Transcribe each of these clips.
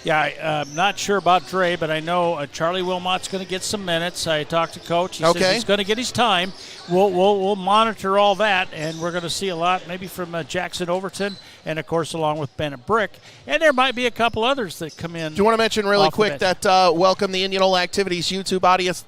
Yeah, I'm not sure about Dre, but I know Charlie Wilmot's going to get some minutes. I talked to Coach. He says he's going to get his time. We'll monitor all that, and we're going to see a lot maybe from Jackson Overton and, of course, along with Bennett Brick. And there might be a couple others that come in. Do you want to mention really quick that welcome the Indianola Activities YouTube audience,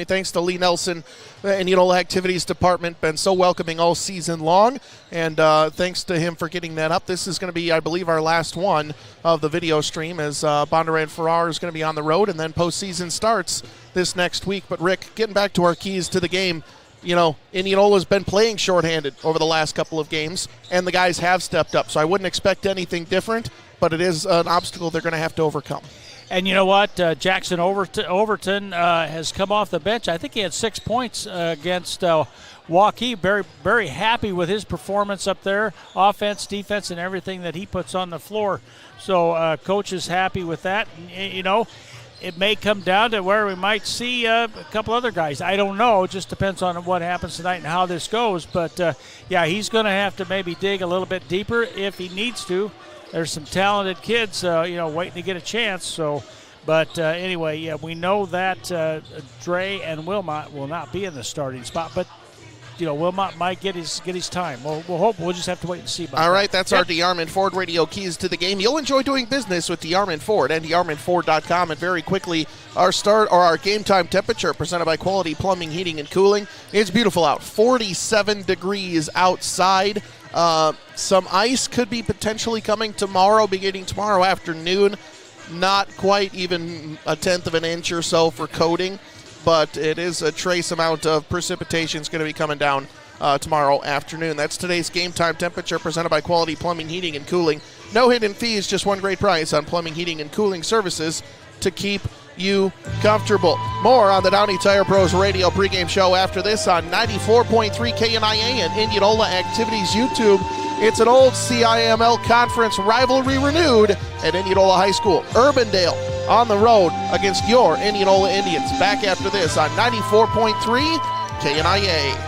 thanks to Lee Nelson, the Indianola Activities Department, been so welcoming all season long, and thanks to him for getting that up. This is going to be, I believe, our last one of the video stream, as Bondurant Farrar is going to be on the road, and then postseason starts this next week. But Rick, getting back to our keys to the game, Indianola's been playing shorthanded over the last couple of games, and the guys have stepped up, so I wouldn't expect anything different, but it is an obstacle they're going to have to overcome. And you know what? Jackson Overton has come off the bench. I think he had 6 points against Waukee. Very, very happy with his performance up there, offense, defense, and everything that he puts on the floor. So Coach is happy with that. And, it may come down to where we might see a couple other guys. I don't know. It just depends on what happens tonight and how this goes. But, he's going to have to maybe dig a little bit deeper if he needs to. There's some talented kids, waiting to get a chance. So, but anyway, we know that Dre and Wilmot will not be in the starting spot. But, Wilmot might get his time. We'll hope. We'll just have to wait and see about All right, that's our DeArmond Ford Radio keys to the game. You'll enjoy doing business with DeArmond Ford and DeArmondFord.com. And very quickly, our game time temperature presented by Quality Plumbing, Heating, and Cooling. It's beautiful out. 47 degrees outside. Some ice could be potentially coming beginning tomorrow afternoon. Not quite even a tenth of an inch or so for coating, but it is a trace amount of precipitation is going to be coming down tomorrow afternoon. That's today's game time temperature presented by Quality Plumbing, Heating, and Cooling. No hidden fees, just one great price on plumbing, heating, and cooling services to keep you comfortable. More on the Downey Tire Pros Radio pregame show after this on 94.3 KNIA and Indianola Activities YouTube. It's an old CIML conference rivalry renewed at Indianola High School. Urbandale on the road against your Indianola Indians. Back after this on 94.3 KNIA.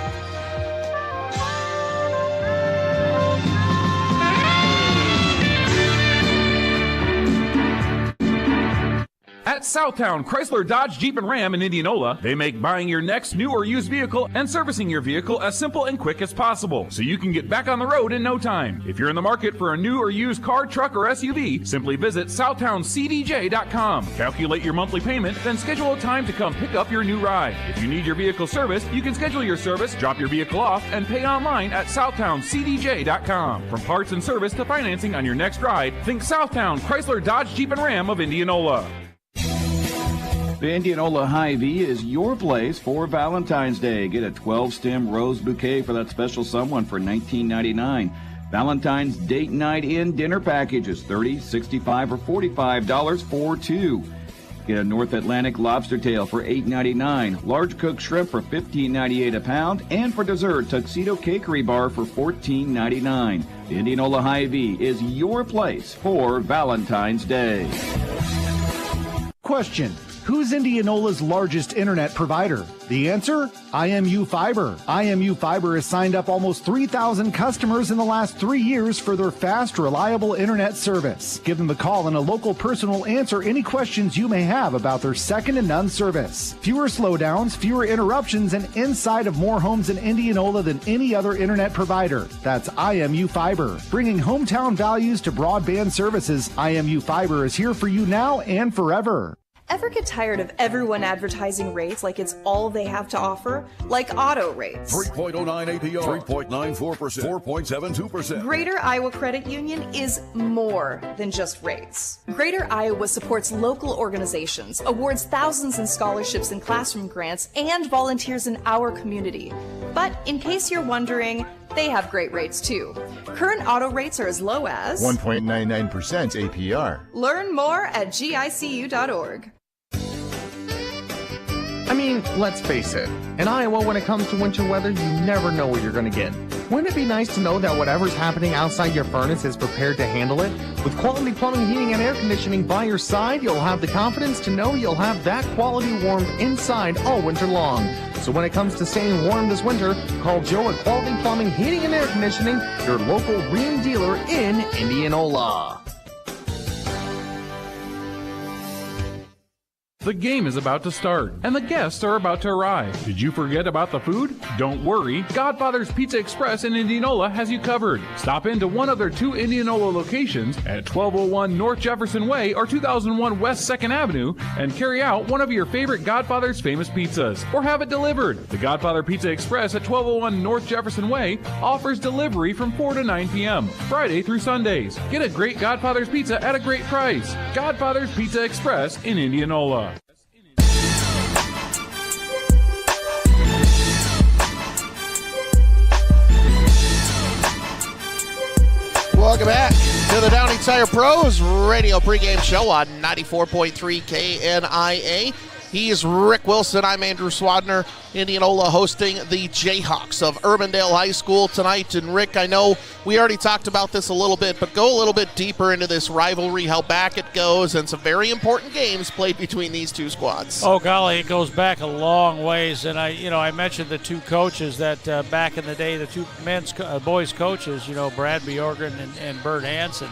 At Southtown Chrysler Dodge Jeep and Ram in Indianola, they make buying your next new or used vehicle and servicing your vehicle as simple and quick as possible, so you can get back on the road in no time. If you're in the market for a new or used car, truck, or SUV, simply visit SouthtownCDJ.com. Calculate your monthly payment, then schedule a time to come pick up your new ride. If you need your vehicle serviced, you can schedule your service, drop your vehicle off, and pay online at SouthtownCDJ.com. From parts and service to financing on your next ride, think Southtown Chrysler Dodge Jeep and Ram of Indianola. The Indianola Hy-Vee is your place for Valentine's Day. Get a 12-stem rose bouquet for that special someone for $19.99. Valentine's Date Night In dinner packages, $30, $65, or $45 for two. Get a North Atlantic lobster tail for $8.99, large cooked shrimp for $15.98 a pound, and for dessert, Tuxedo Cakery Bar for $14.99. The Indianola Hy-Vee is your place for Valentine's Day. Question: who's Indianola's largest internet provider? The answer? IMU Fiber. IMU Fiber has signed up almost 3,000 customers in the last 3 years for their fast, reliable internet service. Give them a call and a local person will answer any questions you may have about their second-to-none service. Fewer slowdowns, fewer interruptions, and inside of more homes in Indianola than any other internet provider. That's IMU Fiber. Bringing hometown values to broadband services, IMU Fiber is here for you now and forever. Ever get tired of everyone advertising rates like it's all they have to offer? Like auto rates. 3.09 APR, 3.94%, 4.72%. Greater Iowa Credit Union is more than just rates. Greater Iowa supports local organizations, awards thousands in scholarships and classroom grants, and volunteers in our community. But in case you're wondering, they have great rates too. Current auto rates are as low as 1.99% APR. Learn more at gicu.org. I mean, let's face it. In Iowa, when it comes to winter weather, you never know what you're going to get. Wouldn't it be nice to know that whatever's happening outside your furnace is prepared to handle it? With Quality Plumbing, Heating, and Air Conditioning by your side, you'll have the confidence to know you'll have that quality warmed inside all winter long. So when it comes to staying warm this winter, call Joe at Quality Plumbing, Heating, and Air Conditioning, your local Rheem dealer in Indianola. The game is about to start, and the guests are about to arrive. Did you forget about the food? Don't worry, Godfather's Pizza Express in Indianola has you covered. Stop into one of their 2 Indianola locations at 1201 North Jefferson Way or 2001 West 2nd Avenue and carry out one of your favorite Godfather's famous pizzas, or have it delivered. The Godfather Pizza Express at 1201 North Jefferson Way offers delivery from 4 to 9 p.m., Friday through Sundays. Get a great Godfather's Pizza at a great price. Godfather's Pizza Express in Indianola. Welcome back to the Downey Tire Pros Radio Pregame Show on 94.3 KNIA. He is Rick Wilson. I'm Andrew Swadner. Indianola hosting the Jayhawks of Urbandale High School tonight. And Rick, I know we already talked about this a little bit, but go a little bit deeper into this rivalry, how back it goes, and some very important games played between these two squads. Oh, golly, it goes back a long ways. And I mentioned the 2 coaches that back in the day, the 2 boys coaches, Brad Bjorgen and Bert Hansen.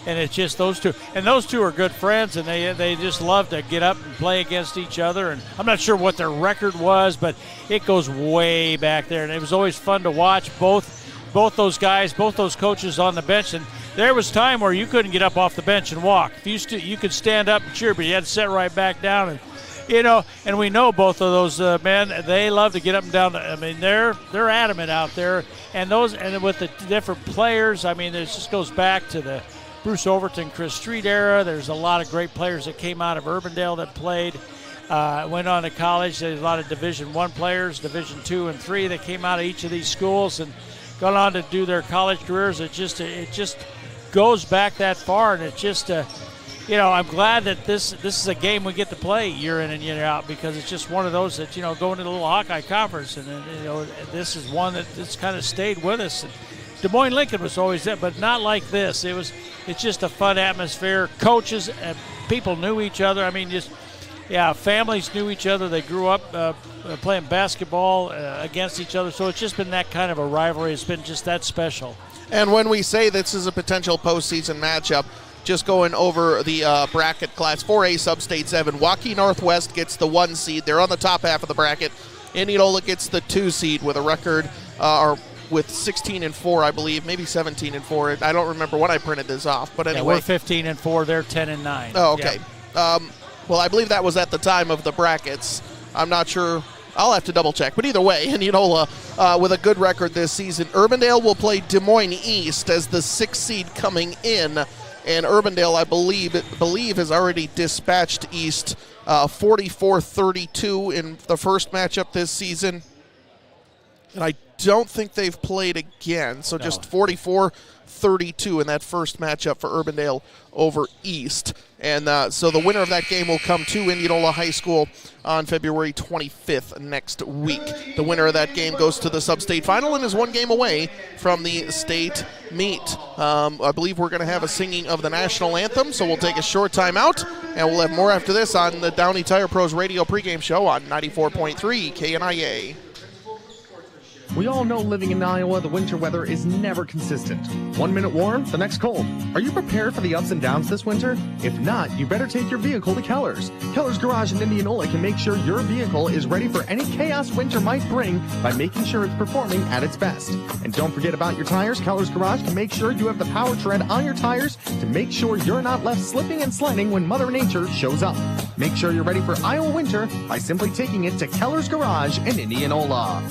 And it's just those 2. And those 2 are good friends, and they just love to get up and play against each other. And I'm not sure what their record was, but it goes way back there. And it was always fun to watch both those guys, both those coaches on the bench. And there was time where you couldn't get up off the bench and walk. You could stand up and cheer, but you had to sit right back down. And and we know both of those men, they love to get up and down. They're adamant out there. And with the different players, it just goes back to the Bruce Overton, Chris Street era. There's a lot of great players that came out of Urbandale that played, went on to college. There's a lot of Division I players, Division II and III that came out of each of these schools and gone on to do their college careers. It just goes back that far, and it's just I'm glad that this is a game we get to play year in and year out, because it's just one of those that going to the little Hawkeye Conference, and this is one that's kind of stayed with us. And Des Moines Lincoln was always there, but not like this. It's just a fun atmosphere. Coaches, people knew each other. Families knew each other. They grew up playing basketball against each other. So it's just been that kind of a rivalry. It's been just that special. And when we say this is a potential postseason matchup, just going over the bracket class, 4A Sub-State 7, Waukee Northwest gets the 1 seed. They're on the top half of the bracket. Indianola gets the 2 seed with a record with 16-4, I believe, maybe 17-4. I don't remember when I printed this off, but anyway. We're 15-4. They're 10-9. Oh, okay. Yeah. Well, I believe that was at the time of the brackets. I'm not sure. I'll have to double check. But either way, Indianola with a good record this season. Urbandale will play Des Moines East as the 6th seed coming in, and Urbandale, I believe has already dispatched East 44-32 in the first matchup this season. And I don't think they've played again, so just 44-32 in that first matchup for Urbandale over East. And so the winner of that game will come to Indianola High School on February 25th next week. The winner of that game goes to the sub-state final and is 1 game away from the state meet. I believe we're going to have a singing of the national anthem, so we'll take a short time out, and we'll have more after this on the Downey Tire Pros Radio pregame show on 94.3 KNIA. We all know living in Iowa, the winter weather is never consistent. 1 minute warm, the next cold. Are you prepared for the ups and downs this winter? If not, you better take your vehicle to Keller's. Keller's Garage in Indianola can make sure your vehicle is ready for any chaos winter might bring by making sure it's performing at its best. And don't forget about your tires. Keller's Garage can make sure you have the power tread on your tires to make sure you're not left slipping and sliding when Mother Nature shows up. Make sure you're ready for Iowa winter by simply taking it to Keller's Garage in Indianola.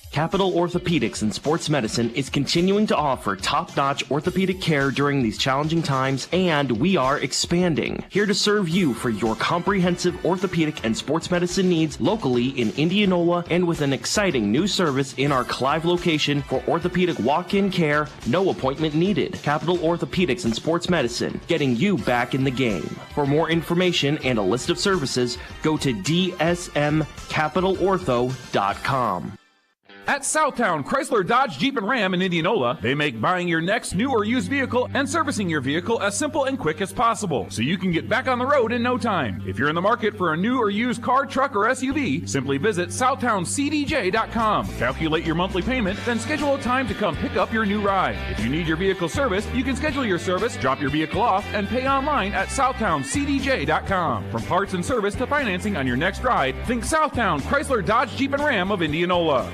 Capital Orthopedics and Sports Medicine is continuing to offer top-notch orthopedic care during these challenging times, and we are expanding. Here to serve you for your comprehensive orthopedic and sports medicine needs locally in Indianola, and with an exciting new service in our Clive location for orthopedic walk-in care, no appointment needed. Capital Orthopedics and Sports Medicine, getting you back in the game. For more information and a list of services, go to dsmcapitalortho.com. At Southtown Chrysler Dodge Jeep and Ram in Indianola, they make buying your next new or used vehicle and servicing your vehicle as simple and quick as possible, so you can get back on the road in no time. If you're in the market for a new or used car, truck, or SUV, simply visit SouthtownCDJ.com. Calculate your monthly payment, then schedule a time to come pick up your new ride. If you need your vehicle serviced, you can schedule your service, drop your vehicle off, and pay online at SouthtownCDJ.com. From parts and service to financing on your next ride, think Southtown Chrysler Dodge Jeep and Ram of Indianola.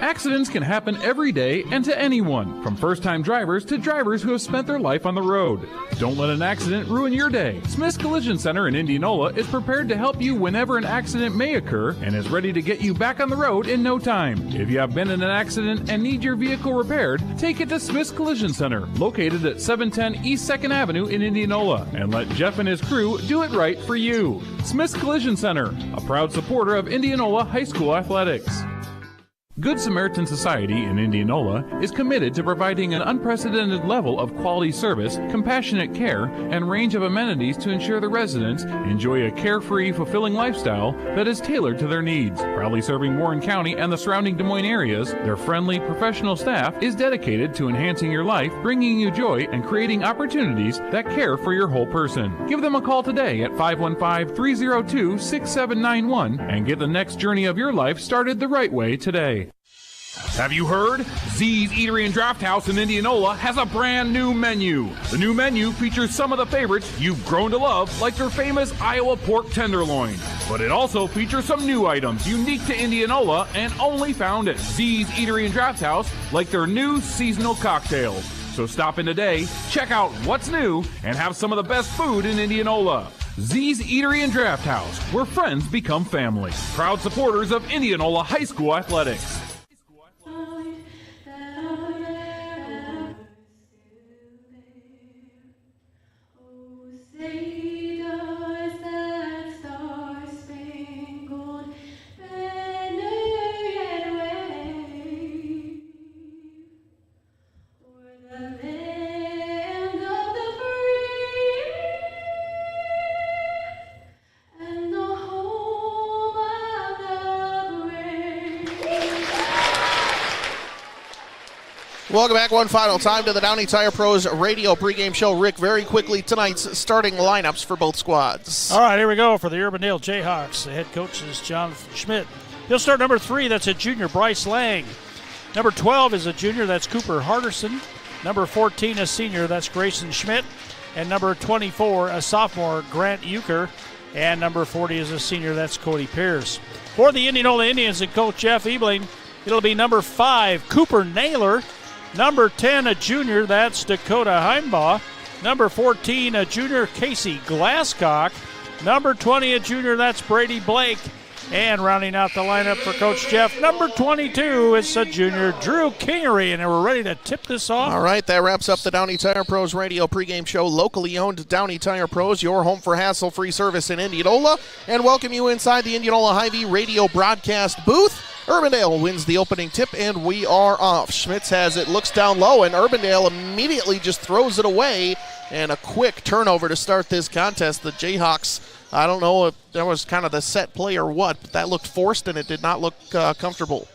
Accidents can happen every day and to anyone, from first-time drivers to drivers who have spent their life on the road. Don't let an accident ruin your day. Smith's Collision Center in Indianola is prepared to help you whenever an accident may occur and is ready to get you back on the road in no time. If you have been in an accident and need your vehicle repaired, take it to Smith's Collision Center, located at 710 East 2nd Avenue in Indianola, and let Jeff and his crew do it right for you. Smith's Collision Center, a proud supporter of Indianola High School athletics. Good Samaritan Society in Indianola is committed to providing an unprecedented level of quality service, compassionate care, and range of amenities to ensure the residents enjoy a carefree, fulfilling lifestyle that is tailored to their needs. Proudly serving Warren County and the surrounding Des Moines areas, their friendly, professional staff is dedicated to enhancing your life, bringing you joy, and creating opportunities that care for your whole person. Give them a call today at 515-302-6791 and get the next journey of your life started the right way today. Have you heard? Z's Eatery and Draft House in Indianola has a brand new menu. The new menu features some of the favorites you've grown to love, like their famous Iowa pork tenderloin. But it also features some new items unique to Indianola and only found at Z's Eatery and Draft House, like their new seasonal cocktails. So stop in today, check out what's new, and have some of the best food in Indianola. Z's Eatery and Draft House, where friends become family. Proud supporters of Indianola High School athletics. Welcome back one final time to the Downey Tire Pros radio pregame show. Rick, very quickly, tonight's starting lineups for both squads. All right, here we go for the Urbandale Jayhawks. The head coach is Jonathan Schmidt. He'll start number 3, that's a junior, Bryce Lang. Number 12 is a junior, that's Cooper Harderson. Number 14, a senior, that's Grayson Schmidt. And number 24, a sophomore, Grant Euchre. And number 40 is a senior, that's Cody Pierce. For the Indianola Indians and Coach Jeff Ebling, it'll be number 5, Cooper Naylor. Number 10, a junior, that's Dakota Heimbaugh. Number 14, a junior, Casey Glasscock. Number 20, a junior, that's Brady Blake. And rounding out the lineup for Coach Jeff, number 22 is a junior, Drew Kingery. And we're ready to tip this off. All right, that wraps up the Downey Tire Pros radio pregame show. Locally owned Downey Tire Pros, your home for hassle-free service in Indianola. And welcome you inside the Indianola Hy-Vee radio broadcast booth. Urbandale wins the opening tip, and we are off. Schmitz has it, looks down low, and Urbandale immediately just throws it away. And a quick turnover to start this contest. The Jayhawks, I don't know if that was kind of the set play or what, but that looked forced, and it did not look comfortable.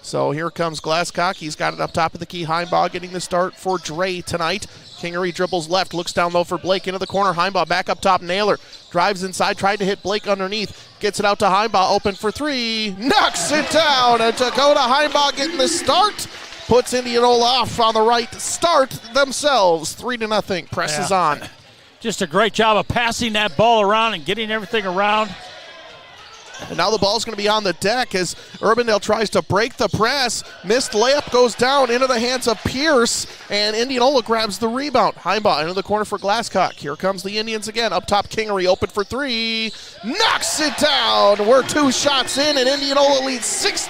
So here comes Glasscock. He's got it up top of the key. Heimbaugh getting the start for Dre tonight. Kingery dribbles left, looks down low for Blake into the corner. Heimbaugh back up top. Naylor drives inside, tried to hit Blake underneath. Gets it out to Heimbaugh, open for 3. Knocks it down. And Dakota Heimbaugh getting the start. Puts Indianola off on the right start themselves. 3-0. Presses on. Just a great job of passing that ball around and getting everything around. And now the ball's going to be on the deck as Urbandale tries to break the press. Missed layup goes down into the hands of Pierce, and Indianola grabs the rebound. Heimbaugh into the corner for Glasscock. Here comes the Indians again. Up top, Kingery open for 3. Knocks it down. We're 2 shots in, and Indianola leads 6-0.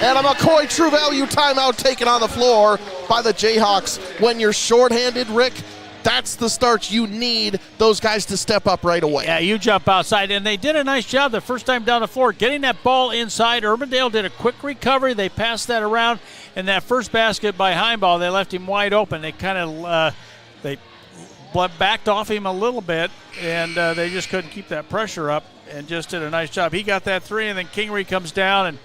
And a McCoy True Value timeout taken on the floor by the Jayhawks. When you're shorthanded, Rick, that's the start you need those guys to step up right away. Yeah, you jump outside, and they did a nice job the first time down the floor, getting that ball inside. Urbandale did a quick recovery. They passed that around, and that first basket by Heimbaugh, they left him wide open. They kind of they backed off him a little bit, and they just couldn't keep that pressure up and just did a nice job. He got that 3, and then Kingery comes down and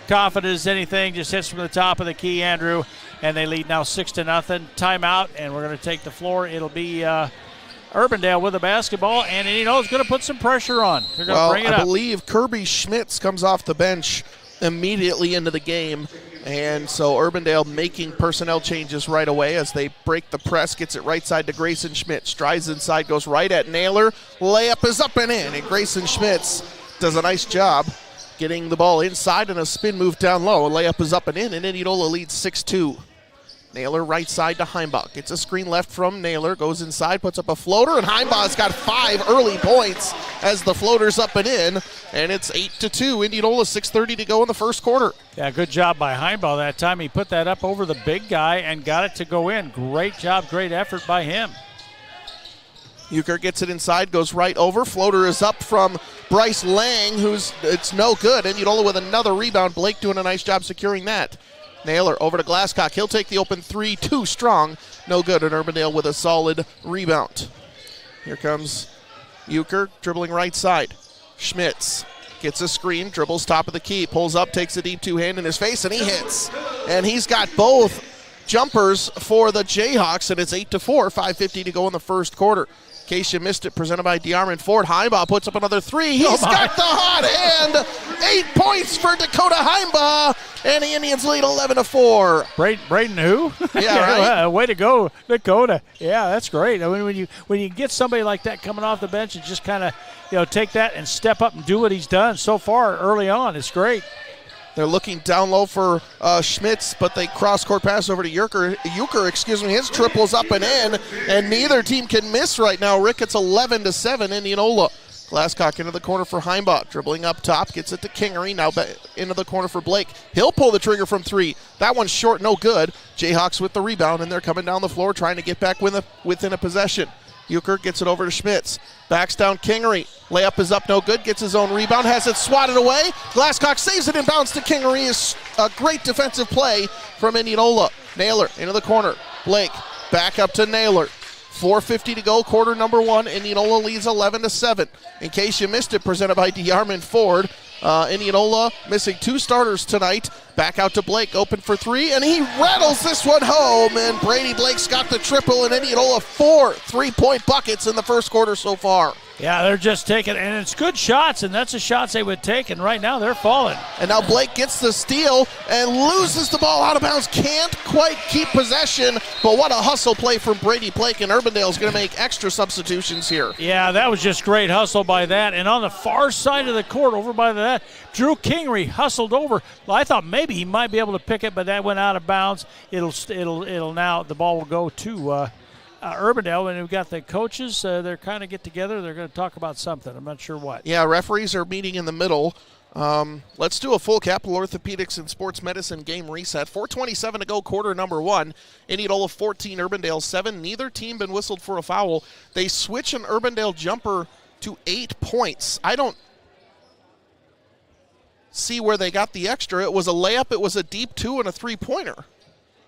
confident as anything. Just hits from the top of the key, Andrew, and they lead now 6-0. Timeout, and we're going to take the floor. It'll be Urbandale with the basketball, and Indianola's going to put some pressure on. They're going to bring it up. I believe Kirby Schmitz comes off the bench immediately into the game, and so Urbandale making personnel changes right away as they break the press. Gets it right side to Grayson Schmitz. Strides inside, goes right at Naylor. Layup is up and in, and Grayson Schmitz does a nice job getting the ball inside and a spin move down low. A layup is up and in, and Indianola leads 6-2. Naylor right side to Heimbach. Gets a screen left from Naylor. Goes inside, puts up a floater, and Heimbach's got 5 early points as the floater's up and in. And it's 8-2. Indianola, 6:30 to go in the first quarter. Yeah, good job by Heimbach that time. He put that up over the big guy and got it to go in. Great job, great effort by him. Euchre gets it inside, goes right over. Floater is up from Bryce Lang, it's no good. Indianola with another rebound. Blake doing a nice job securing that. Naylor over to Glasscock. He'll take the open three, too strong. No good, and Urbandale with a solid rebound. Here comes Euchre dribbling right side. Schmitz gets a screen, dribbles top of the key, pulls up, takes a deep two-hand in his face, and he hits. And he's got both jumpers for the Jayhawks, and it's 8-4, 5:50 to go in the first quarter. In case you missed it, presented by DeArmond Ford. Heimbach puts up another three. He's got the hot hand. 8 points for Dakota Heimbach, and the Indians lead 11-4. Braden who? Yeah, right. Way to go, Dakota. Yeah, that's great. I mean, when you get somebody like that coming off the bench and just kind of take that and step up and do what he's done so far early on, it's great. They're looking down low for Schmitz, but they cross-court pass over to Euchre. His triple's up and in, and neither team can miss right now. Rick, it's 11-7, Indianola. Glasscock into the corner for Heimbach, dribbling up top, gets it to Kingery, now back into the corner for Blake. He'll pull the trigger from three. That one's short, no good. Jayhawks with the rebound, and they're coming down the floor trying to get back within a possession. Euchre gets it over to Schmitz. Backs down Kingery. Layup is up, no good. Gets his own rebound. Has it swatted away. Glasscock saves it and bounce to Kingery. Is a great defensive play from Indianola. Naylor into the corner. Blake back up to Naylor. 4:50 to go, quarter number one. Indianola leads 11-7. In case you missed it, presented by DeArmond Ford. Indianola missing 2 starters tonight. Back out to Blake, open for 3, and he rattles this one home. And Brady Blake's got the triple, and Indianola 4 3-point buckets in the first quarter so far. Yeah, they're just taking, and it's good shots, and that's the shots they would take, and right now they're falling. And now Blake gets the steal and loses the ball out of bounds. Can't quite keep possession, but what a hustle play from Brady Blake, and Urbandale's going to make extra substitutions here. Yeah, that was just great hustle by that. And on the far side of the court, over by that, Drew Kingery hustled over. Well, I thought maybe he might be able to pick it, but that went out of bounds. It'll now, the ball will go to Urbandale, and we've got the coaches. They're kind of get together. They're going to talk about something. I'm not sure what. Yeah, referees are meeting in the middle. Let's do a full Capital Orthopedics and Sports Medicine game reset. 4:27 to go, quarter number one. Indianola 14, Urbandale 7. Neither team been whistled for a foul. They switch an Urbandale jumper to 8 points. I don't see where they got the extra. It was a layup, it was a deep 2, and a 3-pointer.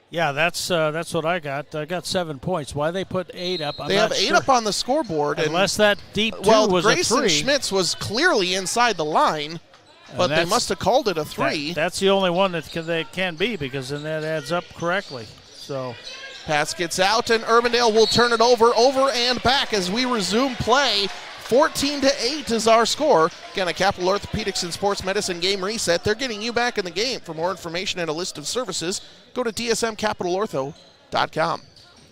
Yeah, that's what I got. I got 7 points. Why they put 8 up? They have 8 up on the scoreboard. Unless that deep 2 was Grayson a 3. Schmitz was clearly inside the line, but they must have called it a 3. That's the only one that can be, because then that adds up correctly. So pass gets out, and Urbandale will turn it over and back as we resume play. 14-8 is our score. Again, a Capital Orthopedics and Sports Medicine game reset. They're getting you back in the game. For more information and a list of services, go to dsmcapitalortho.com.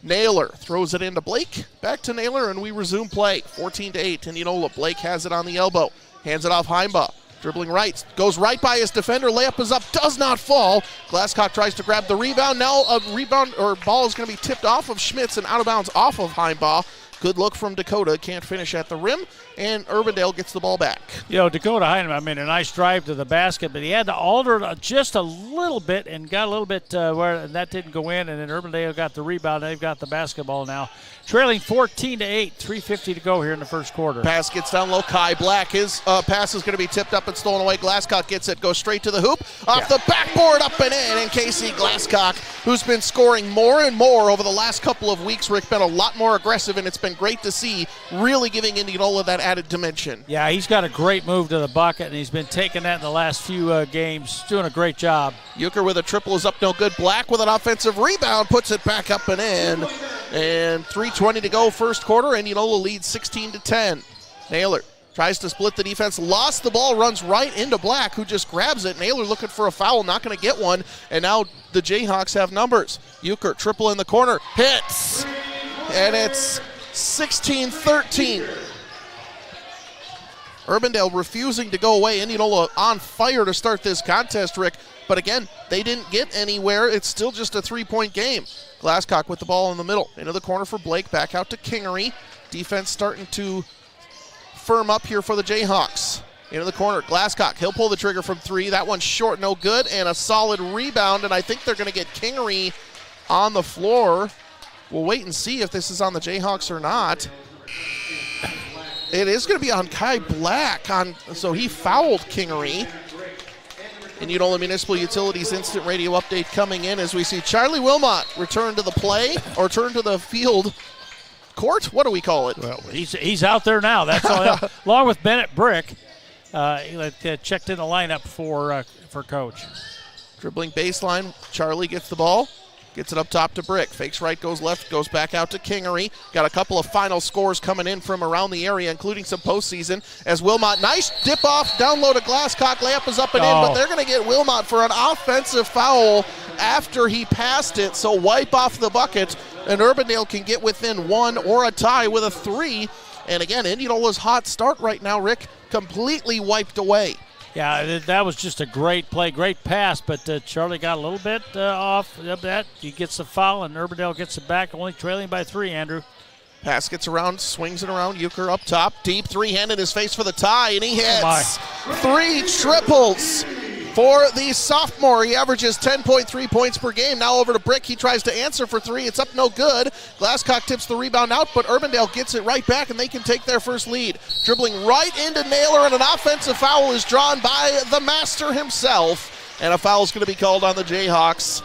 Naylor throws it into Blake. Back to Naylor, and we resume play. 14-8. Indianola. Blake has it on the elbow. Hands it off Heimbach. Dribbling right. Goes right by his defender. Layup is up. Does not fall. Glasscock tries to grab the rebound. Now a rebound or ball is going to be tipped off of Schmitz and out of bounds off of Heimbach. Good look from Dakota. Can't finish at the rim, and Urbandale gets the ball back. Dakota Heineman, a nice drive to the basket, but he had to alter it just a little bit and got a little bit where that didn't go in, and then Urbandale got the rebound, and they've got the basketball now. Trailing 14-8, 3:50 to go here in the first quarter. Pass gets down low. Kai Black, his pass is going to be tipped up and stolen away. Glasscock gets it, goes straight to the hoop. Off the backboard, up and in. And Casey Glasscock, who's been scoring more and more over the last couple of weeks, Rick, been a lot more aggressive, and it's been and great to see, really giving Indianola that added dimension. Yeah, he's got a great move to the bucket, and he's been taking that in the last few games. Doing a great job. Euchre with a triple is up no good. Black with an offensive rebound, puts it back up and in. And 3:20 to go first quarter. Indianola leads 16-10. Naylor tries to split the defense, lost the ball, runs right into Black, who just grabs it. Naylor looking for a foul, not going to get one. And now the Jayhawks have numbers. Euchre, triple in the corner, hits. And it's 16-13. Urbandale refusing to go away. Indianola on fire to start this contest, Rick. But again, they didn't get anywhere. It's still just a 3-point game. Glasscock with the ball in the middle. Into the corner for Blake, back out to Kingery. Defense starting to firm up here for the Jayhawks. Into the corner, Glasscock, he'll pull the trigger from 3. That one's short, no good, and a solid rebound, and I think they're going to get Kingery on the floor. We'll wait and see if this is on the Jayhawks or not. It is going to be on Kai Black, so he fouled Kingery. Indianola Municipal Utilities instant radio update coming in as we see Charlie Wilmot return to the play, or turn to the field court? What do we call it? Well, he's out there now. That's all. Along with Bennett Brick, he checked in the lineup for Coach. Dribbling baseline, Charlie gets the ball, gets it up top to Brick. Fakes right, goes left, goes back out to Kingery. Got a couple of final scores coming in from around the area, including some postseason. As Wilmot, nice dip off, down low to Glasscock. Layup is up and in, but they're going to get Wilmot for an offensive foul after he passed it. So wipe off the bucket, and Urbandale can get within 1 or a tie with a 3. And again, Indianola's hot start right now, Rick, completely wiped away. Yeah, that was just a great play, great pass, but Charlie got a little bit off of that. He gets the foul, and Urbandale gets it back, only trailing by 3, Andrew. Pass gets around, swings it around. Euchre up top, deep three-hand in his face for the tie, and he hits 3 triples for the sophomore. He averages 10.3 points per game. Now over to Brick. He tries to answer for 3. It's up no good. Glasscock tips the rebound out, but Urbandale gets it right back, and they can take their first lead. Dribbling right into Naylor, and an offensive foul is drawn by the master himself, and a foul is going to be called on the Jayhawks.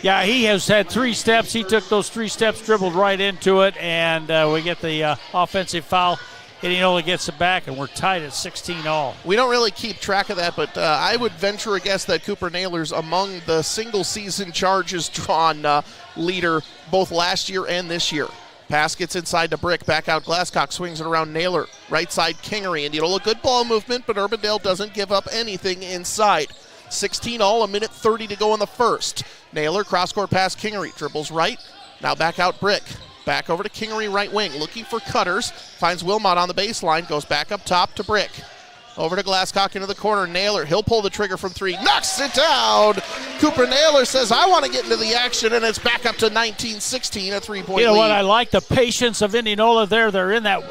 Yeah, he has had 3 steps. He took those 3 steps, dribbled right into it, and we get the offensive foul. Indianola gets it back, and we're tied at 16-all. We don't really keep track of that, but I would venture a guess that Cooper Naylor's among the single-season charges drawn leader both last year and this year. Pass gets inside to Brick, back out Glasscock, swings it around Naylor. Right side Kingery. Indianola, good ball movement, but Urbandale doesn't give up anything inside. 16-all, a minute 30 to go in the first. Naylor, cross-court pass Kingery, dribbles right, now back out Brick. Back over to Kingery, right wing, looking for cutters. Finds Wilmot on the baseline, goes back up top to Brick. Over to Glasscock into the corner. Naylor, he'll pull the trigger from 3. Knocks it down. Cooper Naylor says, I want to get into the action, and it's back up to 19-16, a 3-point lead. You know what? I like the patience of Indianola there. They're in that,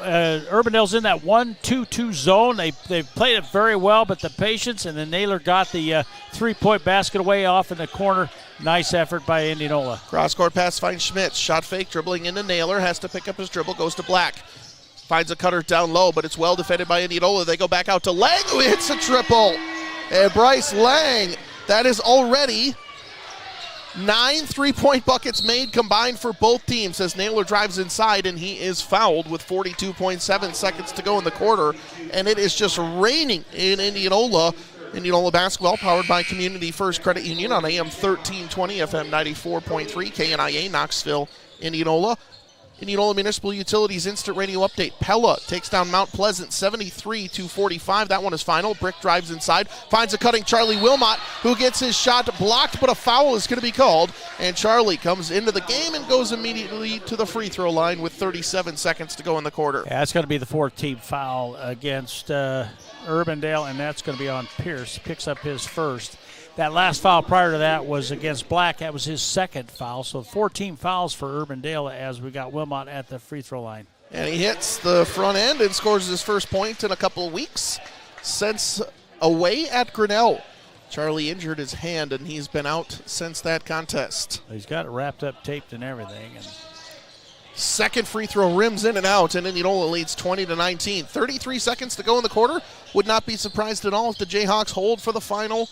Urbandale's in that 1-2-2 zone. They played it very well, but the patience, and then Naylor got the 3-point basket away off in the corner. Nice effort by Indianola. Cross-court pass finds Schmitz. Shot fake, dribbling into Naylor. Has to pick up his dribble, goes to Black. Finds a cutter down low, but it's well defended by Indianola. They go back out to Lang, who hits a triple. And Bryce Lang, that is already 9 3-point buckets made combined for both teams as Naylor drives inside, and he is fouled with 42.7 seconds to go in the quarter. And it is just raining in Indianola. Indianola basketball powered by Community First Credit Union on AM 1320, FM 94.3, KNIA, Knoxville, Indianola. Indianola Municipal Utilities instant radio update. Pella takes down Mount Pleasant 73-45. That one is final. Brick drives inside, finds a cutting Charlie Wilmot, who gets his shot blocked, but a foul is going to be called. And Charlie comes into the game and goes immediately to the free throw line with 37 seconds to go in the quarter. Yeah, that's going to be the 4th-team foul against Urbandale, and that's going to be on Pierce. Picks up his first. That last foul prior to that was against Black. That was his 2nd foul. So 14 fouls for Urbandale as we got Wilmot at the free throw line. And he hits the front end and scores his first point in a couple of weeks since away at Grinnell. Charlie injured his hand, and he's been out since that contest. He's got it wrapped up, taped, and everything. And second free throw rims in and out, and Indianola leads 20-19. 33 seconds to go in the quarter. Would not be surprised at all if the Jayhawks hold for the final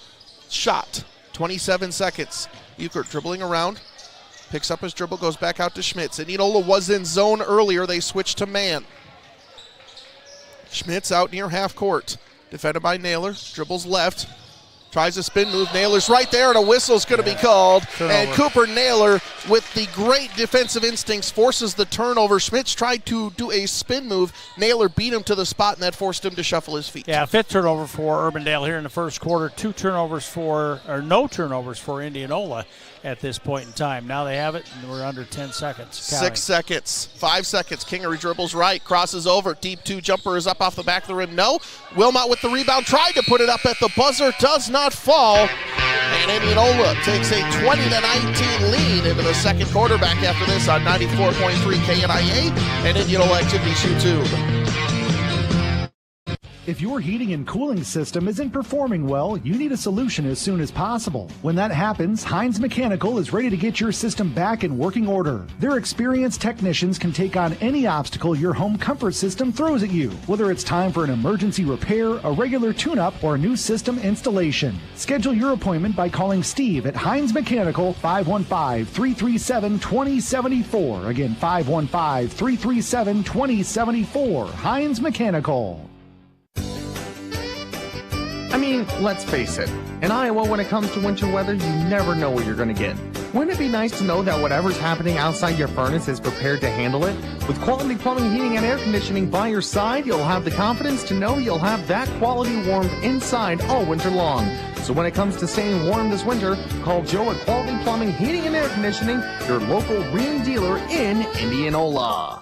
shot. 27 seconds. Euchre dribbling around. Picks up his dribble, goes back out to Schmitz. Indianola was in zone earlier. They switched to man. Schmitz out near half court. Defended by Naylor. Dribbles left. Tries a spin move. Naylor's right there, and a whistle's going to be called. Turnover. And Cooper Naylor, with the great defensive instincts, forces the turnover. Schmitz tried to do a spin move. Naylor beat him to the spot, and that forced him to shuffle his feet. Yeah, 5th turnover for Urbandale here in the first quarter. No turnovers for Indianola at this point in time. Now they have it, and we're under 10 seconds. Counting. 6 seconds. 5 seconds. Kingery dribbles right, crosses over. Deep 2 jumper is up off the back of the rim. No. Wilmot with the rebound. Tried to put it up at the buzzer. Does not fall. And Indianola takes a 20-19 lead into the second quarter. Back after this on 94.3 KNIA and Indianola Activities YouTube. If your heating and cooling system isn't performing well, you need a solution as soon as possible. When that happens, Hines Mechanical is ready to get your system back in working order. Their experienced technicians can take on any obstacle your home comfort system throws at you, whether it's time for an emergency repair, a regular tune-up, or a new system installation. Schedule your appointment by calling Steve at Hines Mechanical, 515-337-2074. Again, 515-337-2074. Hines Mechanical. I mean, let's face it. In Iowa, when it comes to winter weather, you never know what you're going to get. Wouldn't it be nice to know that whatever's happening outside your furnace is prepared to handle it? With quality plumbing, heating, and air conditioning by your side, you'll have the confidence to know you'll have that quality warmth inside all winter long. So when it comes to staying warm this winter, call Joe at Quality Plumbing, Heating, and Air Conditioning, your local Rheem dealer in Indianola.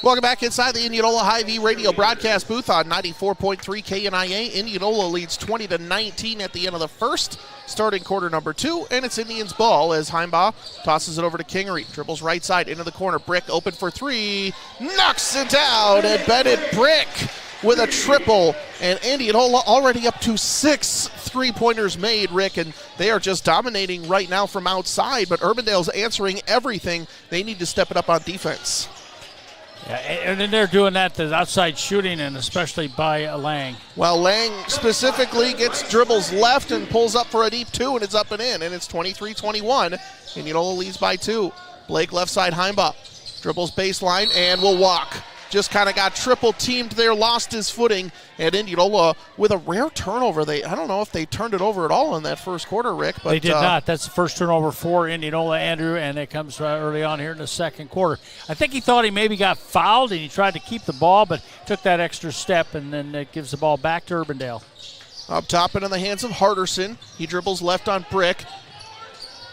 Welcome back inside the Indianola Hy-Vee radio broadcast booth on 94.3 KNIA. Indianola leads 20-19 at the end of the first, starting quarter number 2, and it's Indians ball as Heimbaugh tosses it over to Kingery. Dribbles right side into the corner. Brick open for 3, knocks it down, and Bennett Brick with a triple, and Indianola already up to 6 3-pointers made, Rick, and they are just dominating right now from outside, but Urbandale's answering everything. They need to step it up on defense. Yeah, and then they're doing that to outside shooting, and especially by Lang. Well, Lang specifically gets dribbles left and pulls up for a deep 2, and it's up and in, and it's 23-21. Indianola leads by 2. Blake left side, Heimbaugh. Dribbles baseline and will walk. Just kind of got triple teamed there, lost his footing, and Indianola with a rare turnover. I don't know if they turned it over at all in that first quarter, Rick. But they did not. That's the first turnover for Indianola, Andrew, and it comes early on here in the second quarter. I think he thought he maybe got fouled, and he tried to keep the ball, but took that extra step, and then it gives the ball back to Urbandale. Up top and in the hands of Harderson. He dribbles left on Brick.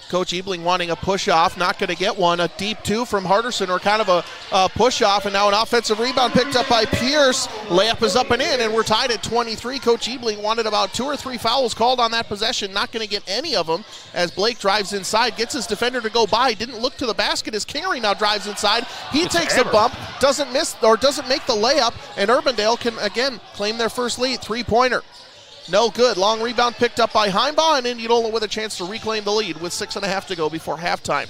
Coach Ebling wanting a push-off, not going to get one. A deep 2 from Harderson, or kind of a push-off, and now an offensive rebound picked up by Pierce. Layup is up and in, and we're tied at 23. Coach Ebling wanted about 2 or 3 fouls called on that possession, not going to get any of them as Blake drives inside, gets his defender to go by, didn't look to the basket as Kingery now drives inside. He takes a bump, doesn't miss or doesn't make the layup, and Urbandale can again claim their first lead. 3-pointer. No good. Long rebound picked up by Heimbaugh, and Indianola with a chance to reclaim the lead with 6.5 to go before halftime.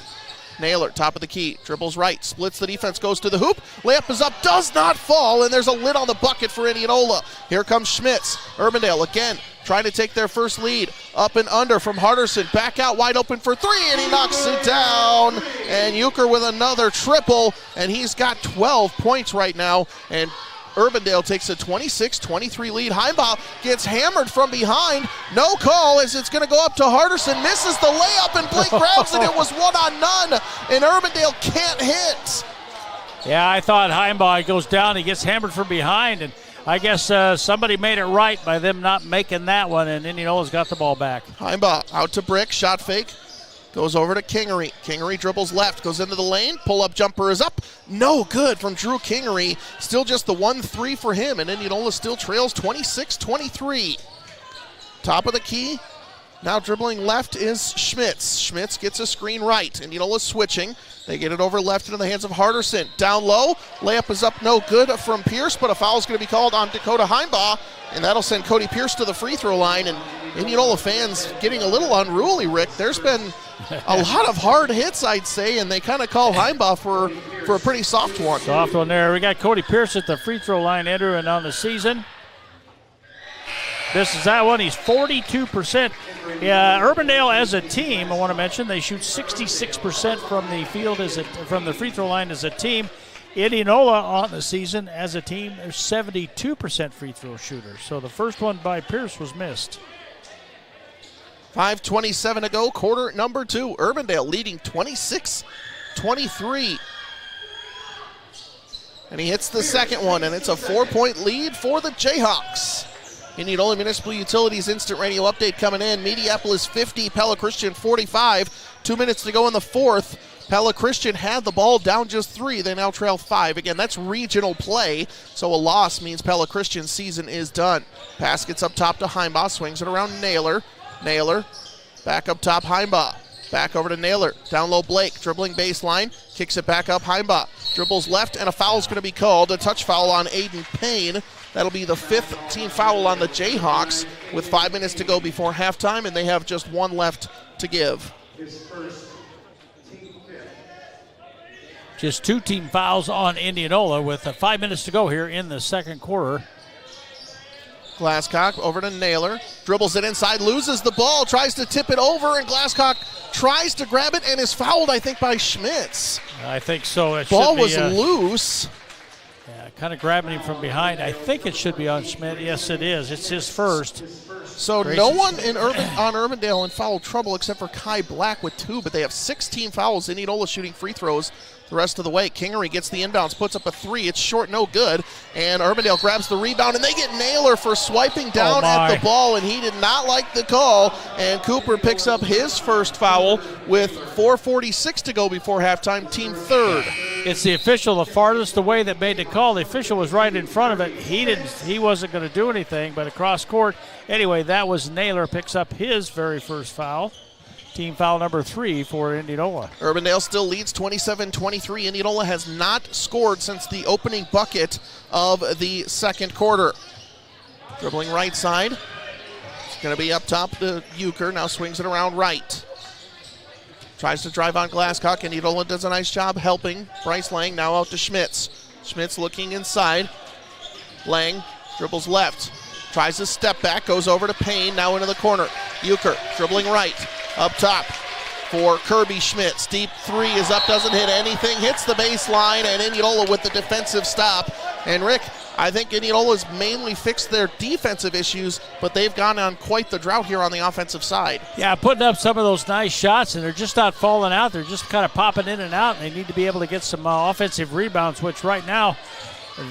Naylor, top of the key, dribbles right, splits the defense, goes to the hoop. Layup is up, does not fall, and there's a lid on the bucket for Indianola. Here comes Schmitz. Urbandale again trying to take their first lead. Up and under from Harderson. Back out wide open for 3, and he knocks it down. And Euchre with another triple, and he's got 12 points right now. And Urbandale takes a 26-23 lead. Heimbaugh gets hammered from behind. No call as it's going to go up to Harderson. Misses the layup, and Blake grabs it. It was 1-on-none, and Urbandale can't hit. Yeah, I thought Heimbaugh goes down. He gets hammered from behind, and I guess somebody made it right by them not making that one, and Indianola's got the ball back. Heimbaugh out to Brick. Shot fake. Goes over to Kingery. Kingery dribbles left, goes into the lane. Pull-up jumper is up. No good from Drew Kingery. Still just the 1-3 for him, and Indianola still trails 26-23. Top of the key. Now dribbling left is Schmitz. Schmitz gets a screen right. Indianola switching. They get it over left into the hands of Harderson. Down low. Layup is up, no good from Pierce, but a foul is going to be called on Dakota Heimbaugh, and that'll send Cody Pierce to the free throw line. And Indianola fans getting a little unruly, Rick. There's been a lot of hard hits, I'd say, and they kind of call Heimbaugh for a pretty soft one. Soft one there. We got Cody Pierce at the free throw line, Andrew, and on the season. Misses that one. He's 42%. Yeah, Urbandale as a team, I want to mention, they shoot 66% from the field from the free throw line as a team. Indianola on the season as a team, they're 72% free throw shooters. So the first one by Pierce was missed. 5:27 to go, quarter number 2. Urbandale leading 26-23. And he hits the second one, and it's a 4-point lead for the Jayhawks. Indianola Municipal Utilities instant radio update coming in. Mediapolis 50, Pella Christian 45. 2 minutes to go in the fourth. Pella Christian had the ball down just 3. They now trail 5. Again, that's regional play, so a loss means Pella Christian's season is done. Pass gets up top to Heimbaugh, swings it around Naylor. Naylor, back up top, Heimbaugh. Back over to Naylor. Down low, Blake, dribbling baseline, kicks it back up, Heimbaugh. Dribbles left, and a foul's going to be called. A touch foul on Aiden Payne. That'll be the 5th team foul on the Jayhawks with 5 minutes to go before halftime, and they have just 1 left to give. Just 2 team fouls on Indianola with 5 minutes to go here in the second quarter. Glasscock over to Naylor. Dribbles it inside, loses the ball, tries to tip it over, and Glasscock tries to grab it and is fouled, I think, by Schmitz. I think so. Ball was loose. Yeah, kind of grabbing him from behind. I think it should be on Schmidt. Yes, it is. It's his first. So no one on Urbandale in foul trouble except for Kai Black with 2, but they have 16 fouls. Indianola shooting free throws the rest of the way. Kingery gets the inbounds, puts up a 3. It's short, no good. And Urbandale grabs the rebound, and they get Naylor for swiping down at the ball, and he did not like the call. And Cooper picks up his first foul with 4:46 to go before halftime, team 3rd. It's the official the farthest away that made the call. The official was right in front of it. He wasn't going to do anything, but across court. Anyway, that was Naylor picks up his very first foul. Team foul number 3 for Indianola. Urbandale still leads 27-23. Indianola has not scored since the opening bucket of the second quarter. Dribbling right side. It's going to be up top to Euchre. Now swings it around right. Tries to drive on Glasscock. Indianola does a nice job helping. Bryce Lang now out to Schmitz. Schmitz looking inside. Lang dribbles left. Tries to step back. Goes over to Payne. Now into the corner. Euchre dribbling right. Up top for Kirby Schmitz. Deep 3 is up, doesn't hit anything. Hits the baseline, and Indianola with the defensive stop. And Rick, I think Indianola's mainly fixed their defensive issues, but they've gone on quite the drought here on the offensive side. Yeah, putting up some of those nice shots, and they're just not falling out. They're just kind of popping in and out, and they need to be able to get some offensive rebounds, which right now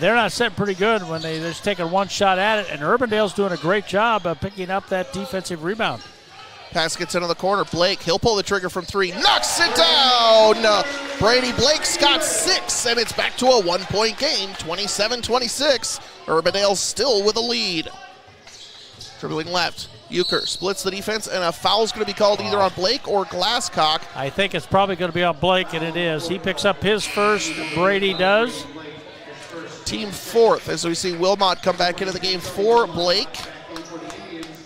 they're not setting pretty good when they're just taking one shot at it. And Urbandale's doing a great job of picking up that defensive rebound. Pass gets into the corner. Blake, he'll pull the trigger from 3. Knocks it down! Brady Blake's got 6, and it's back to a 1-point game, 27-26. Urbandale still with a lead. Dribbling left. Euchre splits the defense, and a foul's going to be called either on Blake or Glasscock. I think it's probably going to be on Blake, and it is. He picks up his first. Brady does. Team 4th as we see Wilmot come back into the game for Blake.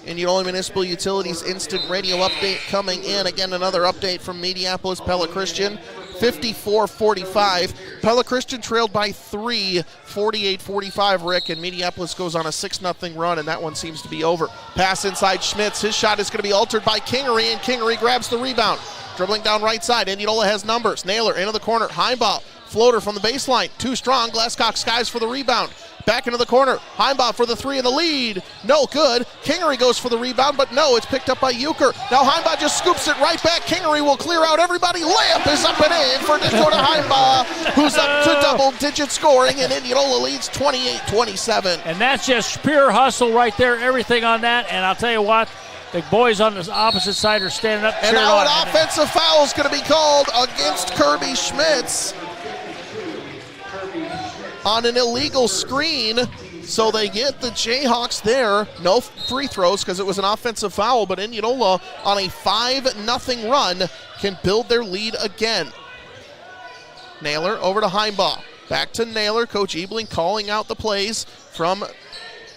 Indianola Municipal Utilities instant radio update coming in. Again, another update from Mediapolis Pella Christian. 54-45. Pella Christian trailed by 3, 48-45, Rick, and Mediapolis goes on a 6-0 run, and that one seems to be over. Pass inside Schmitz. His shot is going to be altered by Kingery, and Kingery grabs the rebound. Dribbling down right side. Indianola has numbers. Naylor into the corner. Heimbaugh. Floater from the baseline. Too strong. Glasscock skies for the rebound. Back into the corner. Heimbaugh for the 3 in the lead. No good. Kingery goes for the rebound, but no, it's picked up by Euchre. Now Heimbaugh just scoops it right back. Kingery will clear out everybody. Layup is up and in for Dakota Heimbaugh, who's up to double-digit scoring, and Indianola leads 28-27. And that's just pure hustle right there. Everything on that, and I'll tell you what, the boys on the opposite side are standing up. And now an offensive foul is going to be called against Kirby Schmitz on an illegal screen, so they get the Jayhawks there. No free throws because it was an offensive foul, but Indianola on a 5-0 run can build their lead again. Naylor over to Heimbaugh. Back to Naylor. Coach Ebling calling out the plays from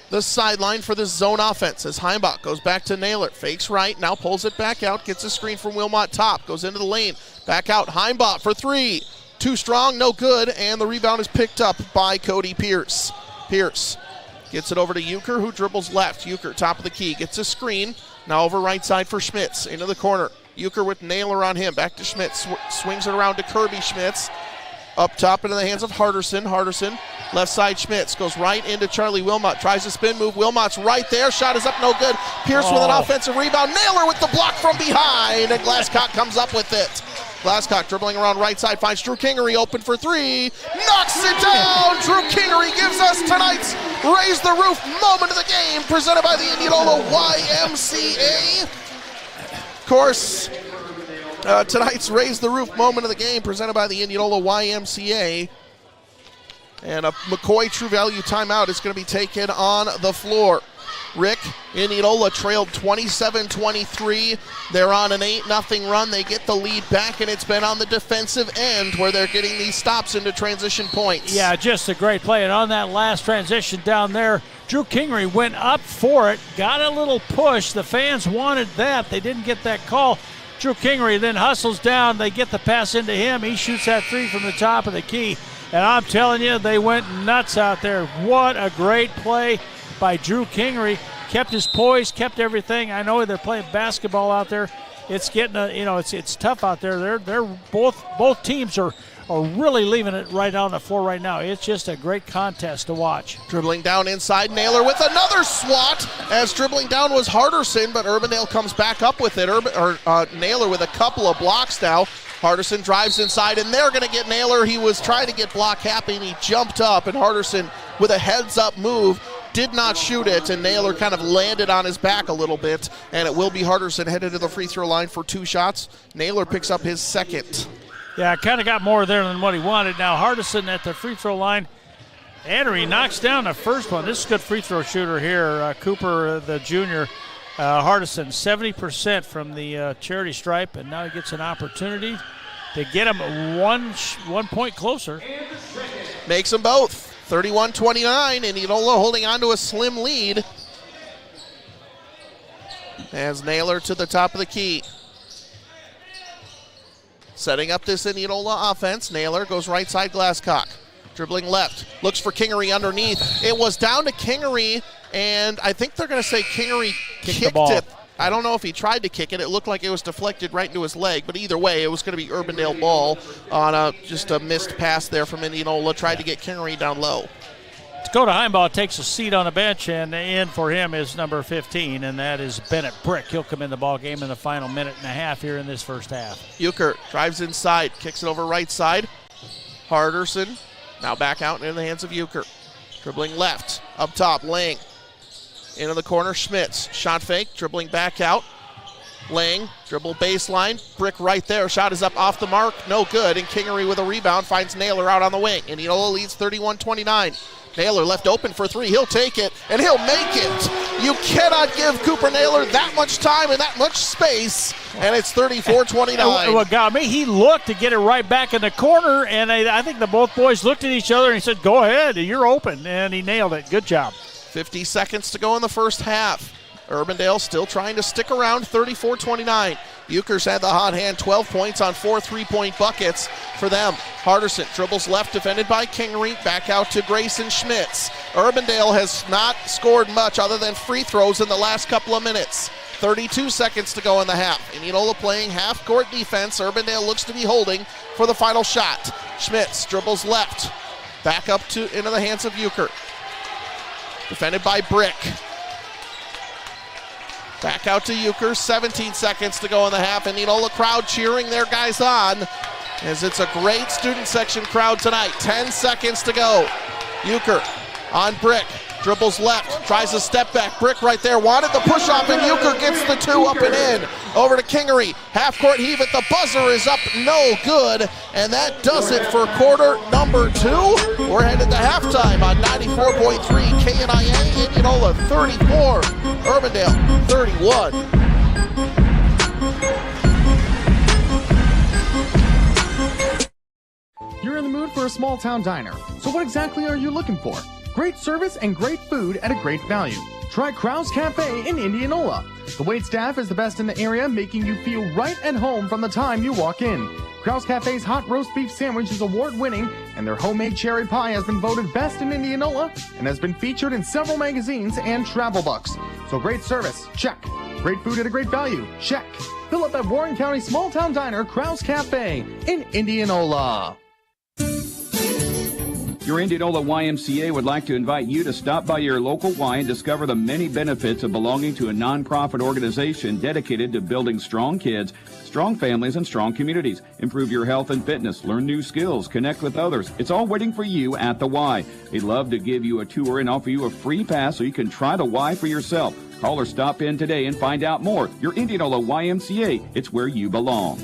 the sideline for this zone offense as Heimbaugh goes back to Naylor. Fakes right, now pulls it back out, gets a screen from Wilmot top, goes into the lane. Back out, Heimbaugh for 3. Too strong, no good, and the rebound is picked up by Cody Pierce. Pierce Gets it over to Euchre, who dribbles left. Euchre, top of the key, gets a screen. Now over right side for Schmitz, into the corner. Euchre with Naylor on him, back to Schmitz. Swings it around to Kirby Schmitz. Up top into the hands of Hardison. Hardison, left side Schmitz, goes right into Charlie Wilmot. Tries a spin move. Wilmot's right there. Shot is up, no good. Pierce with an offensive rebound. Naylor with the block from behind, and Glasscock comes up with it. Glasscock dribbling around right side, finds Drew Kingery open for three. Knocks it down! Drew Kingery gives us tonight's Raise the Roof moment of the game, presented by the Indianola YMCA. Of course, tonight's Raise the Roof moment of the game presented by the Indianola YMCA. And a McCoy True Value timeout is going to be taken on the floor. Rick, Indianola trailed 27-23. They're on an 8-0 run. They get the lead back, and it's been on the defensive end where they're getting these stops into transition points. Yeah, just a great play. And on that last transition down there, Drew Kingery went up for it, got a little push. The fans wanted that. They didn't get that call. Drew Kingery then hustles down. They get the pass into him. He shoots that three from the top of the key. And I'm telling you, they went nuts out there. What a great play by Drew Kingery. Kept his poise, kept everything. I know they're playing basketball out there. It's getting it's tough out there. They're both teams are really leaving it right on the floor right now. It's just a great contest to watch. Dribbling down inside, Naylor with another swat, as dribbling down was Hardison, but Urbandale comes back up with it. Naylor with a couple of blocks now. Hardison drives inside, and they're going to get Naylor. He was trying to get block happy, and he jumped up, and Hardison with a heads-up move did not shoot it, and Naylor kind of landed on his back a little bit, and it will be Hardison headed to the free throw line for 2 shots. Naylor picks up his second. Yeah, kind of got more there than what he wanted. Now Hardison at the free throw line. Andery knocks down the first one. This is a good free throw shooter here. Cooper, the junior. Hardison, 70% from the charity stripe, and now he gets an opportunity to get him 1 point closer. Makes them both. 31-29, Indianola holding on to a slim lead. As Naylor to the top of the key. Setting up this Indianola offense. Naylor goes right side, Glasscock. Dribbling left. Looks for Kingery underneath. It was down to Kingery, and I think they're going to say Kingery kicked it. I don't know if he tried to kick it. It looked like it was deflected right into his leg, but either way, it was going to be Urbandale ball on just a missed pass there from Indianola. Tried to get Kingery down low. Dakota Heimbaugh takes a seat on the bench, and in for him is number 15, and that is Bennett Brick. He'll come in the ball game in the final minute and a half here in this first half. Euchre drives inside, kicks it over right side. Hardison now back out into the hands of Euchre. Dribbling left, up top, Lang. Into the corner, Schmitz. Shot fake, dribbling back out. Lang, dribble baseline. Brick right there. Shot is up off the mark. No good. And Kingery with a rebound finds Naylor out on the wing. Indianola leads 31-29. Naylor left open for three. He'll take it, and he'll make it. You cannot give Cooper Naylor that much time and that much space, and it's 34-29. What got me, he looked to get it right back in the corner, and I think both boys looked at each other and he said, go ahead, you're open, and he nailed it. Good job. 50 seconds to go in the first half. Urbandale still trying to stick around, 34-29. Euchre's had the hot hand, 12 points on 4 3-point buckets for them. Hardison dribbles left, defended by Kingery, back out to Grayson Schmitz. Urbandale has not scored much other than free throws in the last couple of minutes. 32 seconds to go in the half. Indianola playing half-court defense. Urbandale looks to be holding for the final shot. Schmitz dribbles left, back up into the hands of Euchre. Defended by Brick. Back out to Euchre, 17 seconds to go in the half. Indianola crowd cheering their guys on, as it's a great student section crowd tonight. 10 seconds to go. Euchre on Brick, dribbles left, tries a step back. Brick right there, wanted the push off, and Euchre gets the 2 up and in. Over to Kingery, half-court heave it, the buzzer is up, no good, and that does it for quarter number 2. We're headed to halftime on 94.3 KNIA. Indianola 34, Urbandale 31. You're in the mood for a small-town diner. So what exactly are you looking for? Great service and great food at a great value. Try Krau's Cafe in Indianola. The waitstaff is the best in the area, making you feel right at home from the time you walk in. Krause Cafe's hot roast beef sandwich is award-winning, and their homemade cherry pie has been voted best in Indianola and has been featured in several magazines and travel books. So great service, check. Great food at a great value, check. Fill up at Warren County Small Town Diner Krause Cafe in Indianola. Your Indianola YMCA would like to invite you to stop by your local Y and discover the many benefits of belonging to a nonprofit organization dedicated to building strong kids, strong families, and strong communities. Improve your health and fitness, learn new skills, connect with others. It's all waiting for you at the Y. They'd love to give you a tour and offer you a free pass so you can try the Y for yourself. Call or stop in today and find out more. Your Indianola YMCA, it's where you belong.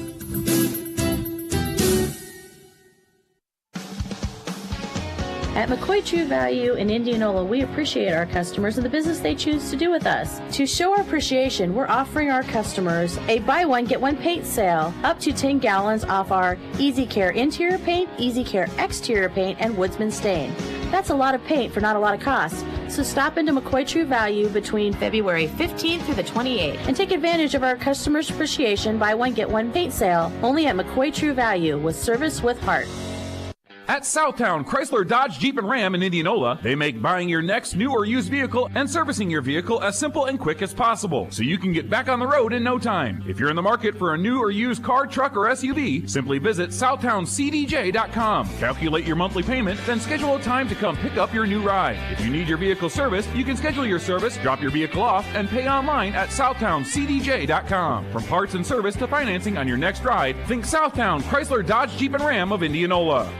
At McCoy True Value in Indianola, we appreciate our customers and the business they choose to do with us. To show our appreciation, we're offering our customers a buy one, get one paint sale, up to 10 gallons off our Easy Care interior paint, Easy Care exterior paint, and Woodsman stain. That's a lot of paint for not a lot of cost. So stop into McCoy True Value between February 15th through the 28th and take advantage of our customers' appreciation buy one, get one paint sale, only at McCoy True Value, with service with heart. At Southtown Chrysler Dodge Jeep and Ram in Indianola, they make buying your next new or used vehicle and servicing your vehicle as simple and quick as possible, so you can get back on the road in no time. If you're in the market for a new or used car, truck, or SUV, simply visit SouthtownCDJ.com. Calculate your monthly payment, then schedule a time to come pick up your new ride. If you need your vehicle serviced, you can schedule your service, drop your vehicle off, and pay online at SouthtownCDJ.com. From parts and service to financing on your next ride, think Southtown Chrysler Dodge Jeep and Ram of Indianola.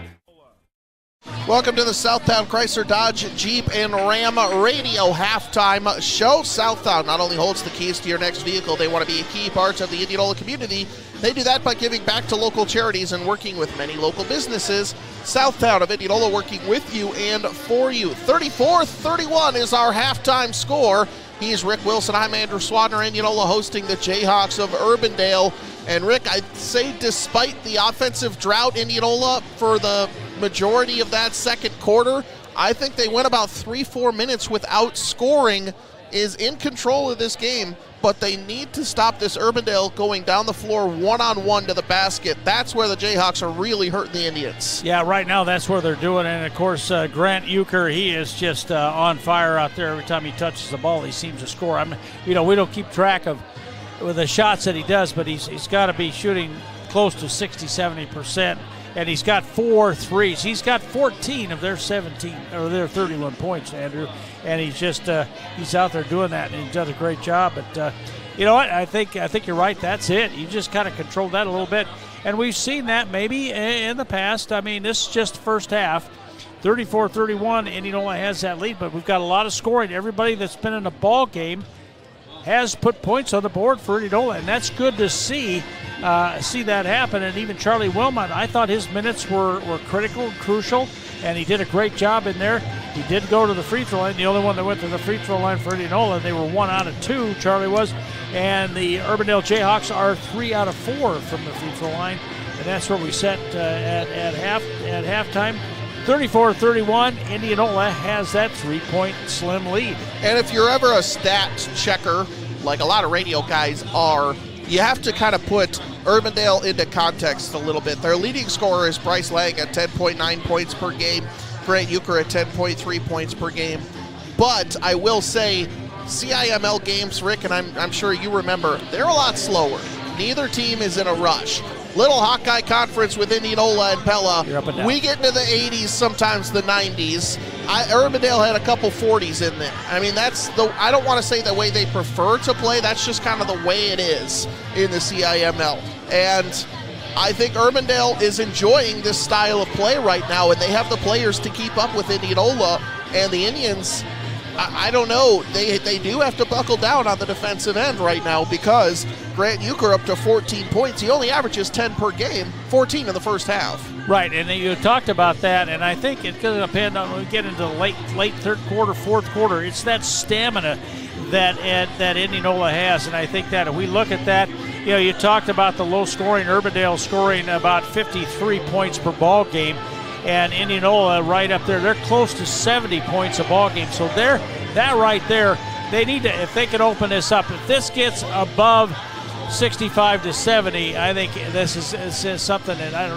Welcome to the Southtown Chrysler Dodge Jeep and Ram Radio halftime show. Southtown not only holds the keys to your next vehicle, they want to be a key part of the Indianola community. They do that by giving back to local charities and working with many local businesses. Southtown of Indianola working with you and for you. 34-31 is our halftime score. He's Rick Wilson. I'm Andrew Swadner. Indianola hosting the Jayhawks of Urbandale. And Rick, I'd say despite the offensive drought, Indianola, for the majority of that second quarter, I think they went about 3-4 minutes without scoring, is in control of this game, but they need to stop this Urbandale going down the floor one-on-one to the basket. That's where the Jayhawks are really hurting the Indians. Yeah, right now that's where they're doing it. And, of course, Grant Euchre, he is just on fire out there. Every time he touches the ball, he seems to score. We don't keep track of with the shots that he does, but he's got to be shooting close to 60-70%, and he's got 4 threes. He's got 14 of their 17 or their 31 points, Andrew, and he's just he's out there doing that, and he's done a great job. But you know what? I think you're right. That's it. You just kind of controlled that a little bit, and we've seen that maybe in the past. I mean, this is just the first half. 34-31, Indianola has that lead, but we've got a lot of scoring. Everybody that's been in a ball game has put points on the board for Indianola, and that's good to see that happen. And even Charlie Wilmot, I thought his minutes were critical and crucial, and he did a great job in there. He did go to the free throw line, the only one that went to the free throw line for Indianola. They were 1 out of 2, Charlie was, and the Urbandale Jayhawks are 3 out of 4 from the free throw line, and that's where we set at halftime. 34-31, Indianola has that 3-point slim lead. And if you're ever a stat checker, like a lot of radio guys are, you have to kind of put Urbandale into context a little bit. Their leading scorer is Bryce Lang at 10.9 points per game, Grant Euchre at 10.3 points per game. But I will say, CIML games, Rick, and I'm sure you remember, they're a lot slower. Neither team is in a rush. Little Hawkeye Conference with Indianola and Pella. We get into the 80s, sometimes the 90s. Urbandale had a couple 40s in there. I mean, I don't want to say the way they prefer to play. That's just kind of the way it is in the CIML. And I think Urbandale is enjoying this style of play right now, and they have the players to keep up with Indianola. And the Indians, I don't know, they do have to buckle down on the defensive end right now, because Grant Euchre up to 14 points. He only averages 10 per game, 14 in the first half. Right, and you talked about that, and I think it's going to depend on when we get into the late third quarter, fourth quarter. It's that stamina that Indianola has, and I think that if we look at that, you talked about the low scoring, Urbandale scoring about 53 points per ball game, and Indianola right up there, they're close to 70 points a ball game. So that right there, they need to, if they can open this up, if this gets above 65-70. I think this is something that I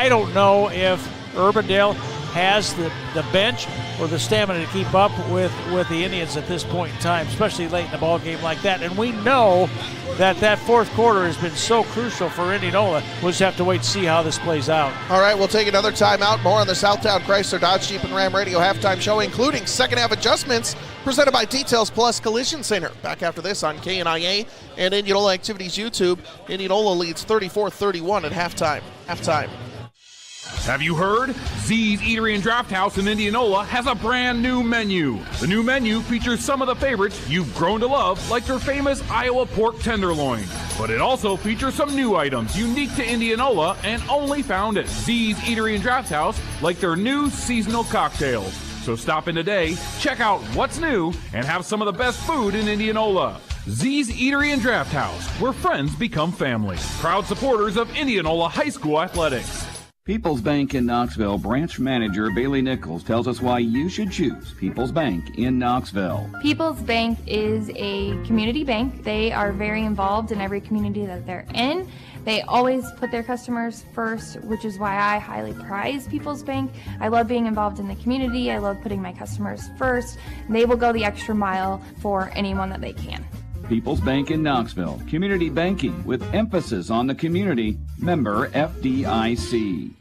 don't know if Urbandale has the bench or the stamina to keep up with the Indians at this point in time, especially late in the ball game like that. And we know that fourth quarter has been so crucial for Indianola. We'll just have to wait to see how this plays out. All right, we'll take another timeout. More on the Southtown Chrysler Dodge Jeep and Ram Radio halftime show, including second half adjustments presented by Details Plus Collision Center. Back after this on KNIA and Indianola Activities YouTube. Indianola leads 34-31 at halftime. Have you heard? Z's Eatery and Draft House in Indianola has a brand new menu. The new menu features some of the favorites you've grown to love, like their famous Iowa pork tenderloin. But it also features some new items unique to Indianola and only found at Z's Eatery and Draft House, like their new seasonal cocktails. So stop in today, check out what's new, and have some of the best food in Indianola. Z's Eatery and Draft House, where friends become family. Proud supporters of Indianola High School athletics. People's Bank in Knoxville branch manager Bailey Nichols tells us why you should choose People's Bank in Knoxville. People's Bank is a community bank. They are very involved in every community that they're in. They always put their customers first, which is why I highly prize People's Bank. I love being involved in the community. I love putting my customers first. They will go the extra mile for anyone that they can. People's Bank in Knoxville, community banking with emphasis on the community, member FDIC.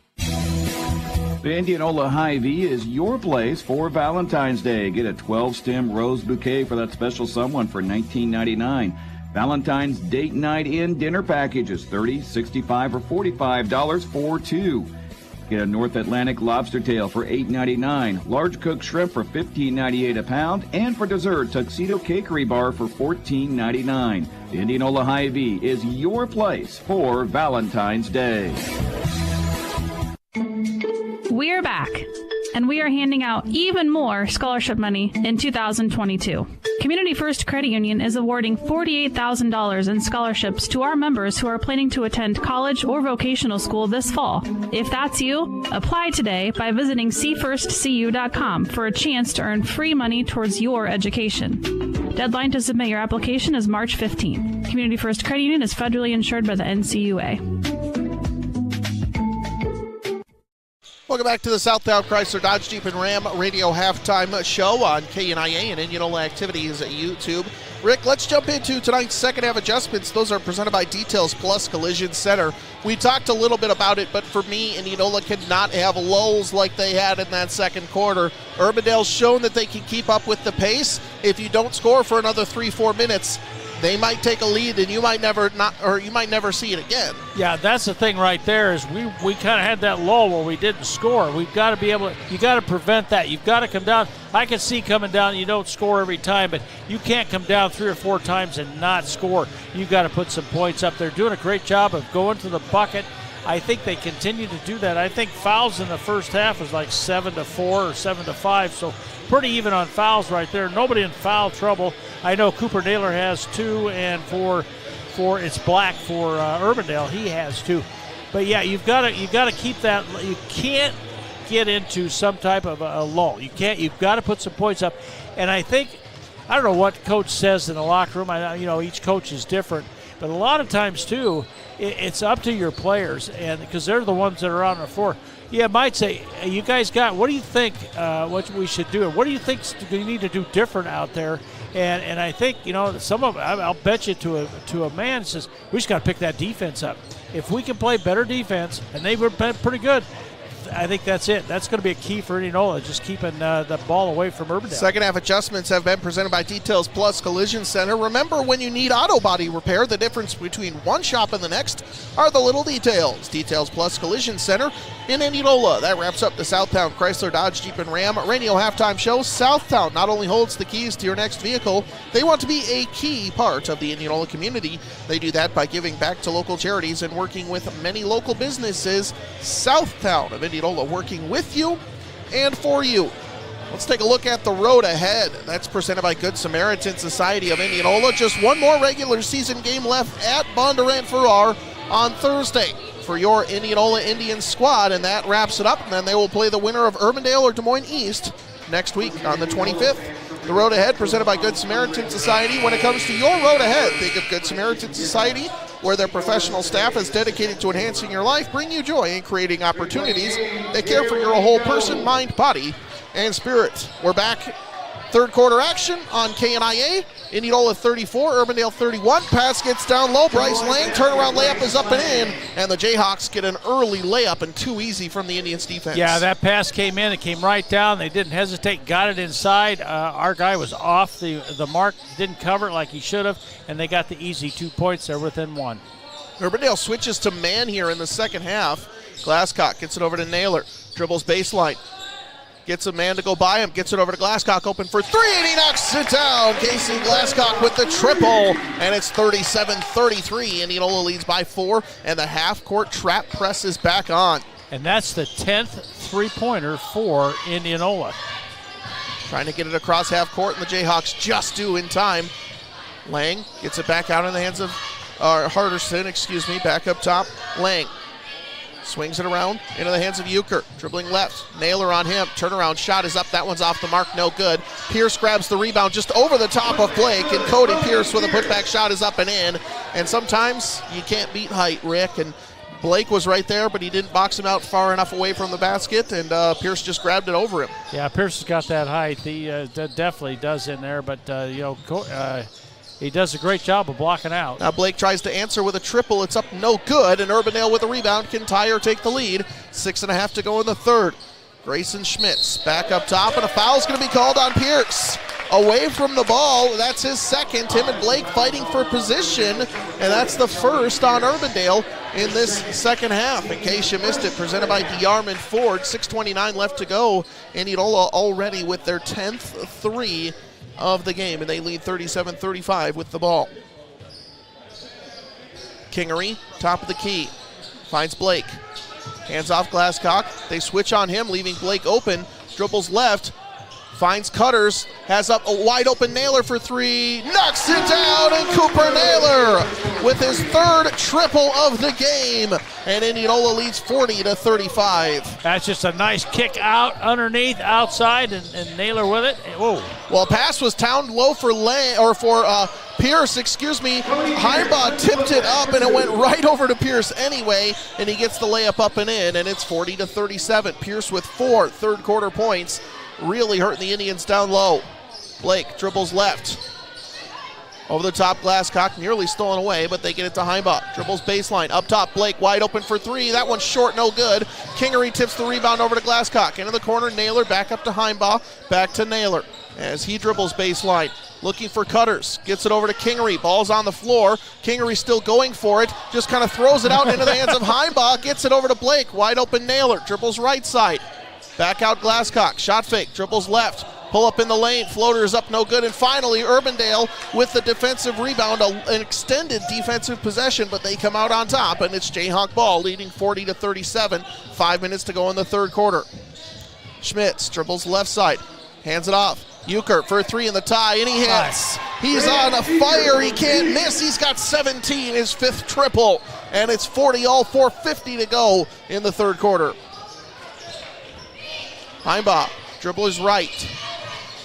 The Indianola Hy-Vee is your place for Valentine's Day. Get a 12-stem rose bouquet for that special someone for $19.99. Valentine's Date Night In dinner packages, $30, $65, or $45 for two. Get a North Atlantic lobster tail for $8.99, large cooked shrimp for $15.98 a pound, and for dessert, Tuxedo Cakery Bar for $14.99. The Indianola Hy-Vee is your place for Valentine's Day. We're back, and we are handing out even more scholarship money in 2022. Community First Credit Union is awarding $48,000 in scholarships to our members who are planning to attend college or vocational school this fall. If that's you, apply today by visiting cfirstcu.com for a chance to earn free money towards your education. Deadline to submit your application is March 15th. Community First Credit Union is federally insured by the NCUA. Welcome back to the Southtown Chrysler Dodge Jeep and Ram Radio halftime show on KNIA and Indianola Activities YouTube. Rick, let's jump into tonight's second half adjustments. Those are presented by Details Plus Collision Center. We talked a little bit about it, but for me, Indianola cannot have lulls like they had in that second quarter. Urbandale's shown that they can keep up with the pace. If you don't score for another 3-4 minutes, they might take a lead, and you might never see it again. Yeah, that's the thing right there is we kind of had that lull where we didn't score. We've got to be able to, you got to prevent that. You've got to come down. I can see coming down, you don't score every time, but you can't come down 3 or 4 times and not score. You've got to put some points up there. Doing a great job of going to the bucket. I think they continue to do that. I think fouls in the first half was like 7-4 or 7-5, so pretty even on fouls right there. Nobody in foul trouble. I know Cooper Naylor has 2, and for it's Black for Urbandale, he has 2. But yeah, you've got to keep that. You can't get into some type of a lull. You've got to put some points up. And I think, I don't know what coach says in the locker room. Each coach is different, but a lot of times too, it's up to your players, and because they're the ones that are on the floor. Yeah, might say, you guys what do you think what we should do? What do you think we need to do different out there? And I think, some of I'll bet you to a man says, we just got to pick that defense up. If we can play better defense, and they were pretty good, I think that's it. That's going to be a key for Indianola, just keeping the ball away from Urbandale. Second half adjustments have been presented by Details Plus Collision Center. Remember, when you need auto body repair, the difference between one shop and the next are the little details. Details Plus Collision Center in Indianola. That wraps up the Southtown Chrysler Dodge Jeep and Ram Radio halftime show. Southtown not only holds the keys to your next vehicle, they want to be a key part of the Indianola community. They do that by giving back to local charities and working with many local businesses. Southtown of Indianola, working with you and for you. Let's take a look at the road ahead. That's presented by Good Samaritan Society of Indianola. Just one more regular season game left at Bondurant Farrar on Thursday for your Indianola Indians squad, and that wraps it up. And then they will play the winner of Urbandale or Des Moines East next week on the 25th. The road ahead presented by Good Samaritan Society. When it comes to your road ahead, think of Good Samaritan Society where their professional staff is dedicated to enhancing your life, bring you joy, and creating opportunities that care for your whole person, mind, body, and spirit. We're back. Third quarter action on KNIA. Indianola 34, Urbandale 31. Pass gets down low. Bryce Lang, turnaround layup is up and in, and the Jayhawks get an early layup and too easy from the Indians defense. Yeah, that pass came in. It came right down. They didn't hesitate, got it inside. Our guy was off the mark, didn't cover it like he should have, and they got the easy 2 points there within one. Urbandale switches to man here in the second half. Glasscock gets it over to Naylor. Dribbles baseline. Gets a man to go by him, gets it over to Glasscock, open for three, and he knocks it down. Casey Glasscock with the triple, and it's 37-33. Indianola leads by 4, and the half-court trap press is back on. And that's the 10th three-pointer for Indianola. Trying to get it across half court, and the Jayhawks just do in time. Lang gets it back out in the hands of Hardison, back up top. Lang swings it around into the hands of Euchre. Dribbling left. Naylor on him. Turnaround shot is up. That one's off the mark. No good. Pierce grabs the rebound just over the top of Blake. And Cody Pierce with a putback shot is up and in. And sometimes you can't beat height, Rick. And Blake was right there, but he didn't box him out far enough away from the basket. And Pierce just grabbed it over him. Yeah, Pierce has got that height. He definitely does in there. But, he does a great job of blocking out. Now Blake tries to answer with a triple. It's up no good, and Urbandale with a rebound can tie or take the lead. 6.5 to go in the third. Grayson Schmitz back up top, and a foul's going to be called on Pierce. Away from the ball, that's his second. Him and Blake fighting for position, and that's the first on Urbandale in this second half. In case you missed it, presented by DeArmond Ford. 6:29 left to go. Indianola already with their 10th three of the game, and they lead 37-35 with the ball. Kingery, top of the key, finds Blake. Hands off Glasscock. They switch on him, leaving Blake open. Dribbles left, finds Cutters, has up a wide open Naylor for three, knocks it down, and Cooper Naylor with his third triple of the game, and Indianola leads 40-35. That's just a nice kick out underneath, outside, and Naylor with it. Whoa. Well, pass was down low for Pierce, Heimbaugh tipped it up, and it went right over to Pierce anyway, and he gets the layup up and in, and it's 40-37. Pierce with 4 third quarter points, really hurting the Indians down low. Blake dribbles left. Over the top, Glasscock nearly stolen away, but they get it to Heimbaugh. Dribbles baseline, up top, Blake wide open for three. That one's short, no good. Kingery tips the rebound over to Glasscock. Into the corner, Naylor back up to Heimbaugh, back to Naylor as he dribbles baseline. Looking for Cutters, gets it over to Kingery. Ball's on the floor. Kingery still going for it, just kind of throws it out into the hands of Heimbaugh, gets it over to Blake. Wide open Naylor, dribbles right side. Back out Glasscock, shot fake, dribbles left. Pull up in the lane, floater is up, no good, and finally Urbandale with the defensive rebound, an extended defensive possession, but they come out on top, and it's Jayhawk ball, leading 40-37, 5 minutes to go in the third quarter. Schmitz dribbles left side, hands it off. Euchre for a three in the tie, and he hits. He's on a fire, he can't miss. He's got 17, his 5th triple, and it's 40-all, 4:50 to go in the third quarter. Heimbaugh, dribble is right.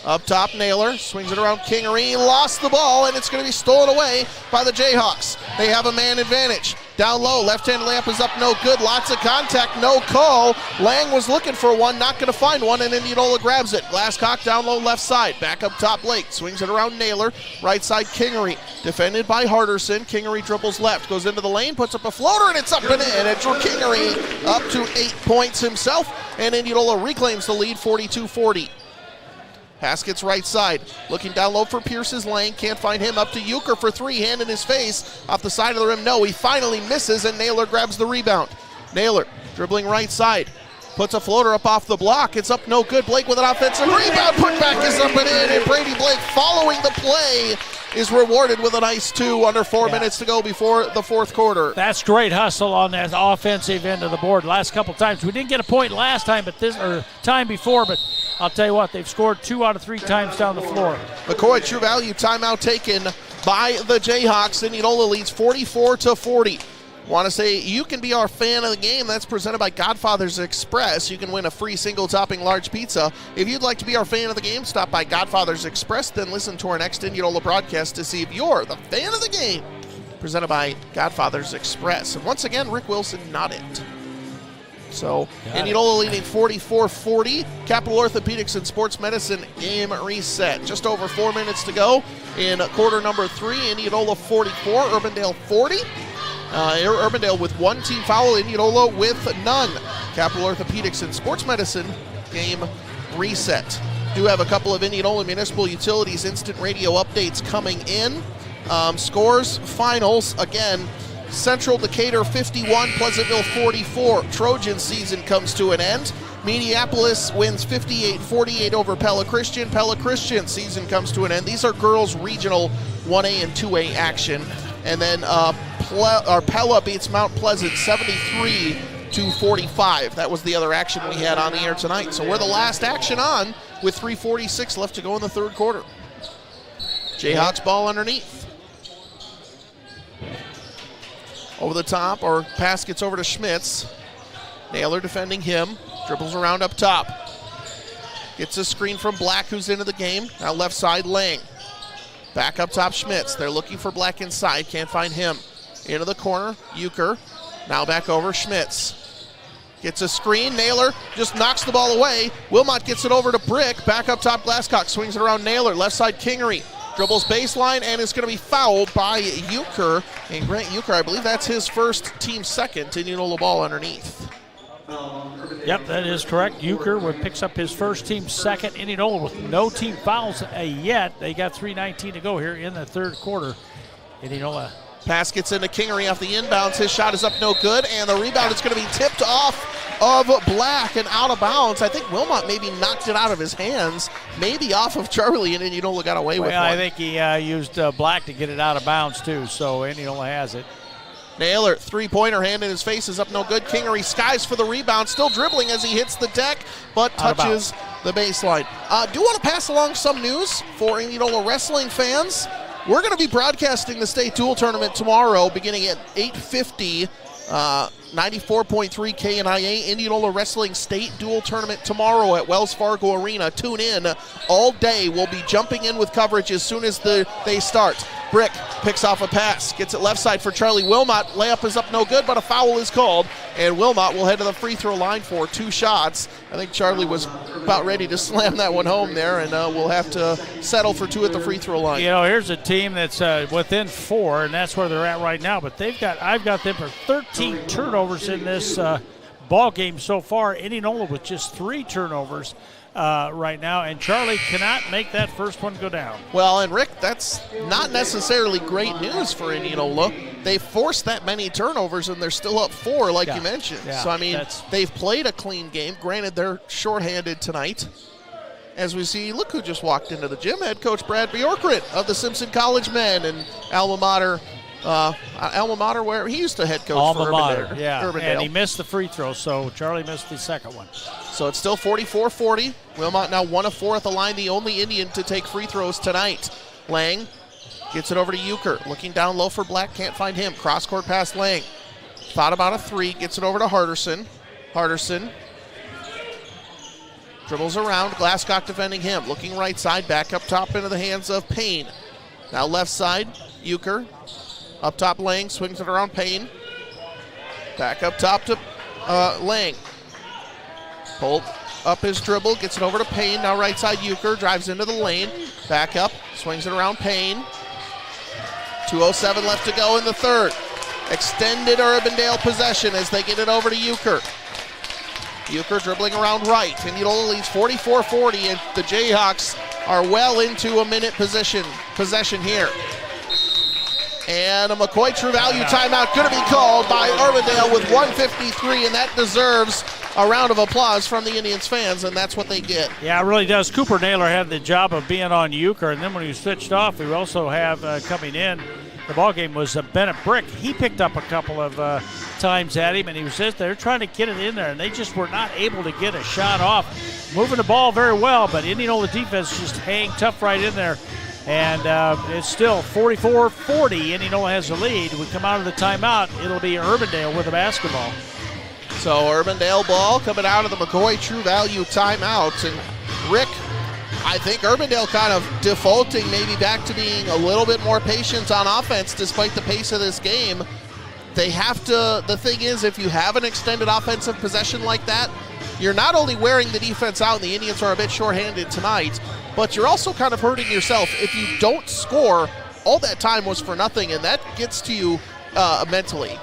Up top, Naylor swings it around Kingery, lost the ball, and it's going to be stolen away by the Jayhawks. They have a man advantage. Down low, left-hand layup is up, no good. Lots of contact, no call. Lang was looking for one, not going to find one, and Indianola grabs it. Glasscock down low, left side. Back up top, Blake swings it around Naylor. Right side, Kingery. Defended by Hardison. Kingery dribbles left, goes into the lane, puts up a floater, and it's up and in. And Drew Kingery up to 8 points himself, and Indianola reclaims the lead, 42-40. Pass gets right side. Looking down low for Pierce's lane. Can't find him. Up to Euchre for three. Hand in his face. Off the side of the rim. No, he finally misses, and Naylor grabs the rebound. Naylor dribbling right side. Puts a floater up off the block. It's up no good. Blake with an offensive rebound. Putback is up and in. And Brady Blake, following the play, is rewarded with a nice 2 under 4 minutes to go before the fourth quarter. That's great hustle on that offensive end of the board. Last couple times. We didn't get a point last time, but time before, but I'll tell you what, they've scored 2 out of 3 times down the floor. McCoy, True Value timeout taken by the Jayhawks. Indianola leads 44-40. Want to say you can be our fan of the game. That's presented by Godfather's Express. You can win a free single topping large pizza. If you'd like to be our fan of the game, stop by Godfather's Express, then listen to our next Indianola broadcast to see if you're the fan of the game. presented by Godfather's Express. And once again, Rick Wilson not it. So Indianola leading 44-40. Capital Orthopedics and Sports Medicine game reset. Just over 4 minutes to go in quarter number 3. Indianola 44, Urbandale 40. Urbandale with 1 team foul, Indianola with none. Capital Orthopedics and Sports Medicine game reset. Do have a couple of Indianola Municipal Utilities instant radio updates coming in. Scores, finals, again, Central Decatur 51, Pleasantville 44. Trojan season comes to an end. Minneapolis wins 58-48 over Pella Christian. Pella Christian season comes to an end. These are girls regional 1A and 2A action. And then Pella beats Mount Pleasant 73-45. That was the other action we had on the air tonight. So we're the last action on with 3:46 left to go in the third quarter. Jayhawks ball underneath. Over the top, or pass gets over to Schmitz. Naylor defending him. Dribbles around up top. Gets a screen from Black, who's into the game. Now left side, Lang. Back up top, Schmitz. They're looking for Black inside. Can't find him. Into the corner, Euchre. Now back over, Schmitz. Gets a screen. Naylor just knocks the ball away. Wilmot gets it over to Brick. Back up top, Glasscock swings it around Naylor. Left side, Kingery. Dribbles baseline and is going to be fouled by Euchre. And Grant Euchre, I believe that's his first team second. Indianola ball underneath. Yep, that is correct. Euchre picks up his first team second. Indianola with no team fouls yet. They got 3:19 to go here in the third quarter. Indianola. Pass gets into Kingery off the inbounds. His shot is up no good, and the rebound is going to be tipped off of Black and out of bounds. I think Wilmot maybe knocked it out of his hands, maybe off of Charlie, and Indianola got away with one. I think he used Black to get it out of bounds too, so Indianola has it. Naylor, three-pointer, hand in his face is up no good. Kingery skies for the rebound, still dribbling as he hits the deck, but touches the baseline. Do want to pass along some news for Indianola wrestling fans. We're going to be broadcasting the state dual tournament tomorrow beginning at 8:50. 94.3 KNIA, Indianola Wrestling State Dual Tournament tomorrow at Wells Fargo Arena. Tune in all day. We'll be jumping in with coverage as soon as they start. Brick picks off a pass, gets it left side for Charlie Wilmot. Layup is up no good, but a foul is called, and Wilmot will head to the free throw line for 2 shots. I think Charlie was about ready to slam that one home there, and we'll have to settle for 2 at the free throw line. You know, here's a team that's within 4, and that's where they're at right now, but I've got them for 13 turnovers in this ball game so far. Indianola with just 3 turnovers right now, and Charlie cannot make that first one go down. Well, and Rick, that's not necessarily great news for Indianola. They forced that many turnovers, and they're still up 4, like you mentioned. Yeah, so, I mean, they've played a clean game. Granted, they're shorthanded tonight. As we see, look who just walked into the gym, head coach Brad Bjorkrit of the Simpson College men and alma mater where he used to head coach for Urbandale. And he missed the free throw, so Charlie missed the second one. So it's still 44-40. Wilmot now 1 of 4 at the line, the only Indian to take free throws tonight. Lang gets it over to Euchre, looking down low for Black, can't find him. Cross-court pass Lang. Thought about a 3, gets it over to Harderson. Harderson dribbles around, Glasscock defending him. Looking right side, back up top into the hands of Payne. Now left side, Euchre. Up top, Lang swings it around Payne. Back up top to Lang. Pulled up his dribble, gets it over to Payne. Now right side, Euchre drives into the lane. Back up, swings it around Payne. 2:07 left to go in the third. Extended Urbandale possession as they get it over to Euchre. Euchre dribbling around right. Indianola leads 44-40, and the Jayhawks are well into a minute possession here. And a McCoy True Value timeout going to be called by Urbandale with 1:53, and that deserves a round of applause from the Indians fans, and that's what they get. Yeah, it really does. Cooper Naylor had the job of being on Euchre, and then when he switched off, we also have coming in the ball game was Bennett Brick. He picked up a couple of times at him, and he was just there trying to get it in there, and they just were not able to get a shot off. Moving the ball very well, but Indianola defense just hang tough right in there. And it's still 44-40. Indianola has the lead. We come out of the timeout. It'll be Urbandale with the basketball. So Urbandale ball coming out of the McCoy True Value timeout. And Rick, I think Urbandale kind of defaulting maybe back to being a little bit more patient on offense despite the pace of this game. They have to, the thing is, if you have an extended offensive possession like that, you're not only wearing the defense out, and the Indians are a bit shorthanded tonight, but you're also kind of hurting yourself. If you don't score, all that time was for nothing, and that gets to you mentally.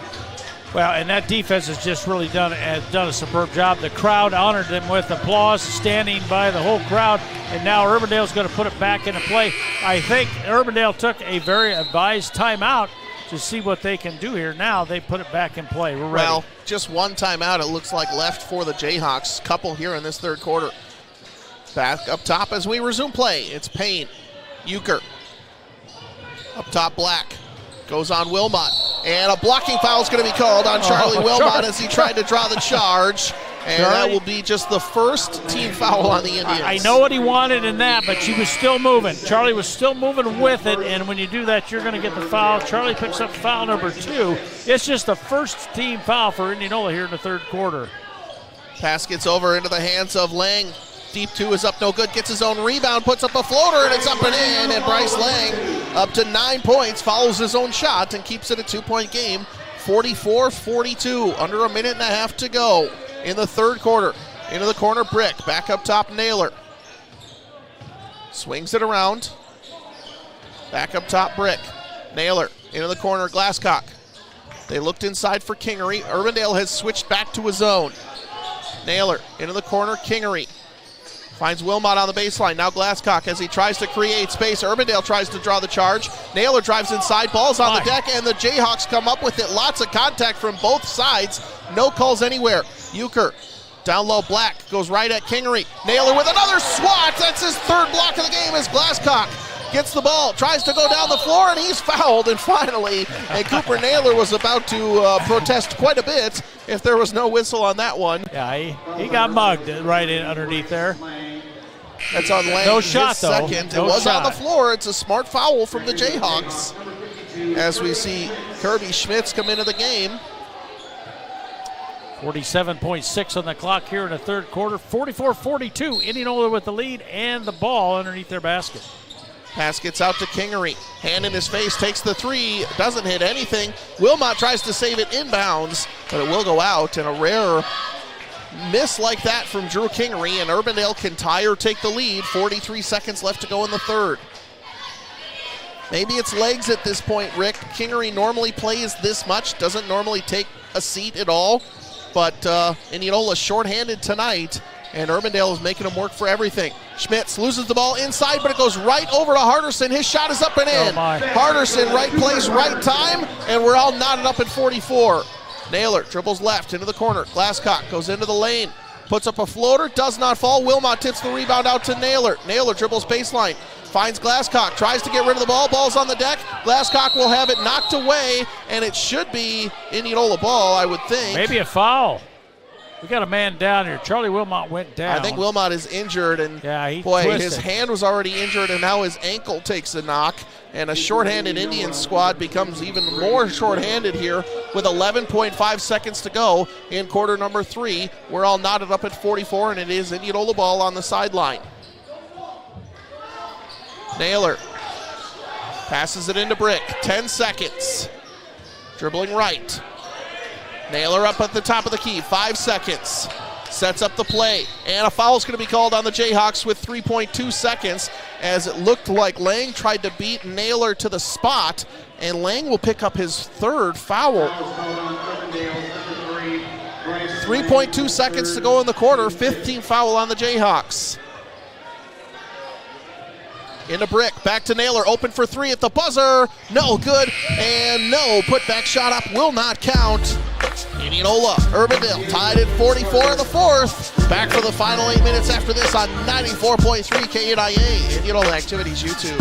Well, and that defense has just really done a superb job. The crowd honored them with applause, standing by the whole crowd, and now Urbandale's going to put it back into play. I think Urbandale took a very advised timeout to see what they can do here. Now they put it back in play. We're ready. Well, just one timeout, it looks like, left for the Jayhawks. Couple here in this third quarter. Back up top as we resume play. It's Payne. Euchre. Up top, Black. Goes on Wilmot. And a blocking foul is going to be called on Charlie Wilmot as he tried to draw the charge. And that will be just the first team foul on the Indians. I know what he wanted in that, but she was still moving. Charlie was still moving with it, and when you do that, you're going to get the foul. Charlie picks up foul number 2. It's just the first team foul for Indianola here in the third quarter. Pass gets over into the hands of Lang. Deep 2 is up, no good. Gets his own rebound, puts up a floater, and it's up and in. And Bryce Lang, up to 9 points, follows his own shot and keeps it a 2-point game. 44-42, under a minute and a half to go in the third quarter. Into the corner, Brick. Back up top, Naylor. Swings it around. Back up top, Brick. Naylor into the corner, Glasscock. They looked inside for Kingery. Urbandale has switched back to his own. Naylor into the corner, Kingery. Finds Wilmot on the baseline. Now Glasscock as he tries to create space. Urbandale tries to draw the charge. Naylor drives inside. Ball's on the deck, and the Jayhawks come up with it. Lots of contact from both sides. No calls anywhere. Euchre down low. Black goes right at Kingery. Naylor with another swat. That's his third block of the game as Glasscock gets the ball, tries to go down the floor, and he's fouled. And finally, and Cooper Naylor was about to protest quite a bit if there was no whistle on that one. Yeah, he got mugged right in underneath there. That's on Lang. No shot, though. Second. No it was shot. on the floor. It's a smart foul from the Jayhawks as we see Kirby Schmitz come into the game. 47.6 on the clock here in the third quarter. 44-42. Indianola with the lead and the ball underneath their basket. Pass gets out to Kingery. Hand in his face, takes the 3, doesn't hit anything. Wilmot tries to save it inbounds, but it will go out, and a rare miss like that from Drew Kingery, and Urbandale can tie or take the lead. 43 seconds left to go in the third. Maybe it's legs at this point, Rick. Kingery normally plays this much, doesn't normally take a seat at all, but Indianola shorthanded tonight, and Urbandale is making him work for everything. Schmitz loses the ball inside, but it goes right over to Harderson. His shot is up and in. Harderson, right place, right time, and we're all knotted up at 44. Naylor dribbles left into the corner. Glasscock goes into the lane, puts up a floater, does not fall. Wilmot tips the rebound out to Naylor. Naylor dribbles baseline, finds Glasscock, tries to get rid of the ball. Ball's on the deck. Glasscock will have it knocked away, and it should be Indianola ball, I would think. Maybe a foul. We got a man down here. Charlie Wilmot went down. I think Wilmot is injured, and he boy, twisted. his hand was already injured, and now his ankle takes a knock, and a shorthanded Indian squad becomes even more shorthanded here with 11.5 seconds to go in quarter number 3. We're all knotted up at 44, and it is Indianola ball on the sideline. Naylor passes it into Brick. 10 seconds. Dribbling right. Naylor up at the top of the key, 5 seconds. Sets up the play, and a foul is going to be called on the Jayhawks with 3.2 seconds as it looked like Lang tried to beat Naylor to the spot, and Lang will pick up his third foul. 3.2 seconds to go in the quarter, 15th foul on the Jayhawks. Into Brick, back to Naylor, open for 3 at the buzzer. No good, and no putback shot up will not count. Indianola, Urbandale tied at 44 in the fourth. Back for the final 8 minutes after this on 94.3 KNIA, Indianola Activities YouTube.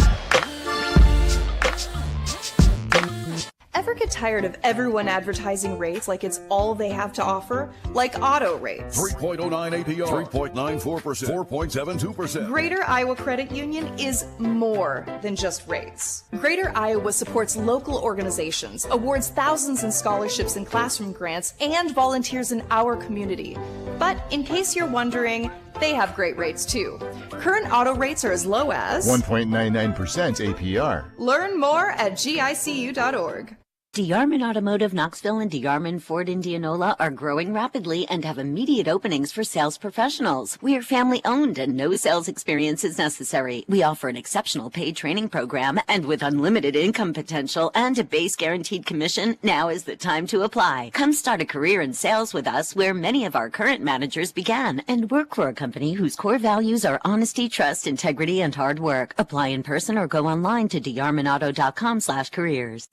Ever get tired of everyone advertising rates like it's all they have to offer? Like auto rates. 3.09 APR, 3.94%, 4.72%. Greater Iowa Credit Union is more than just rates. Greater Iowa supports local organizations, awards thousands in scholarships and classroom grants, and volunteers in our community. But in case you're wondering, they have great rates too. Current auto rates are as low as 1.99% APR. Learn more at gicu.org. DeArmond Automotive Knoxville and DeArmond Ford Indianola are growing rapidly and have immediate openings for sales professionals. We are family owned and no sales experience is necessary. We offer an exceptional paid training program, and with unlimited income potential and a base guaranteed commission, now is the time to apply. Come start a career in sales with us, where many of our current managers began, and work for a company whose core values are honesty, trust, integrity, and hard work. Apply in person or go online to dearmondauto.com/careers.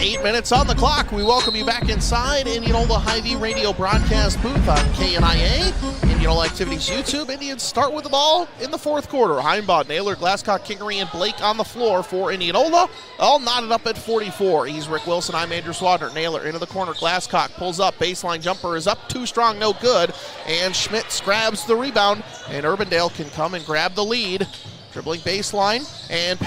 8 minutes on the clock. We welcome you back inside Indianola Hy-Vee radio broadcast booth on KNIA. Indianola Activities YouTube. Indians start with the ball in the fourth quarter. Heimbach, Naylor, Glasscock, Kingery, and Blake on the floor for Indianola. All knotted up at 44. He's Rick Wilson. I'm Andrew Swadner. Naylor into the corner. Glasscock pulls up. Baseline jumper is up. Too strong, no good. And Schmitz grabs the rebound. And Urbandale can come and grab the lead. Dribbling baseline, and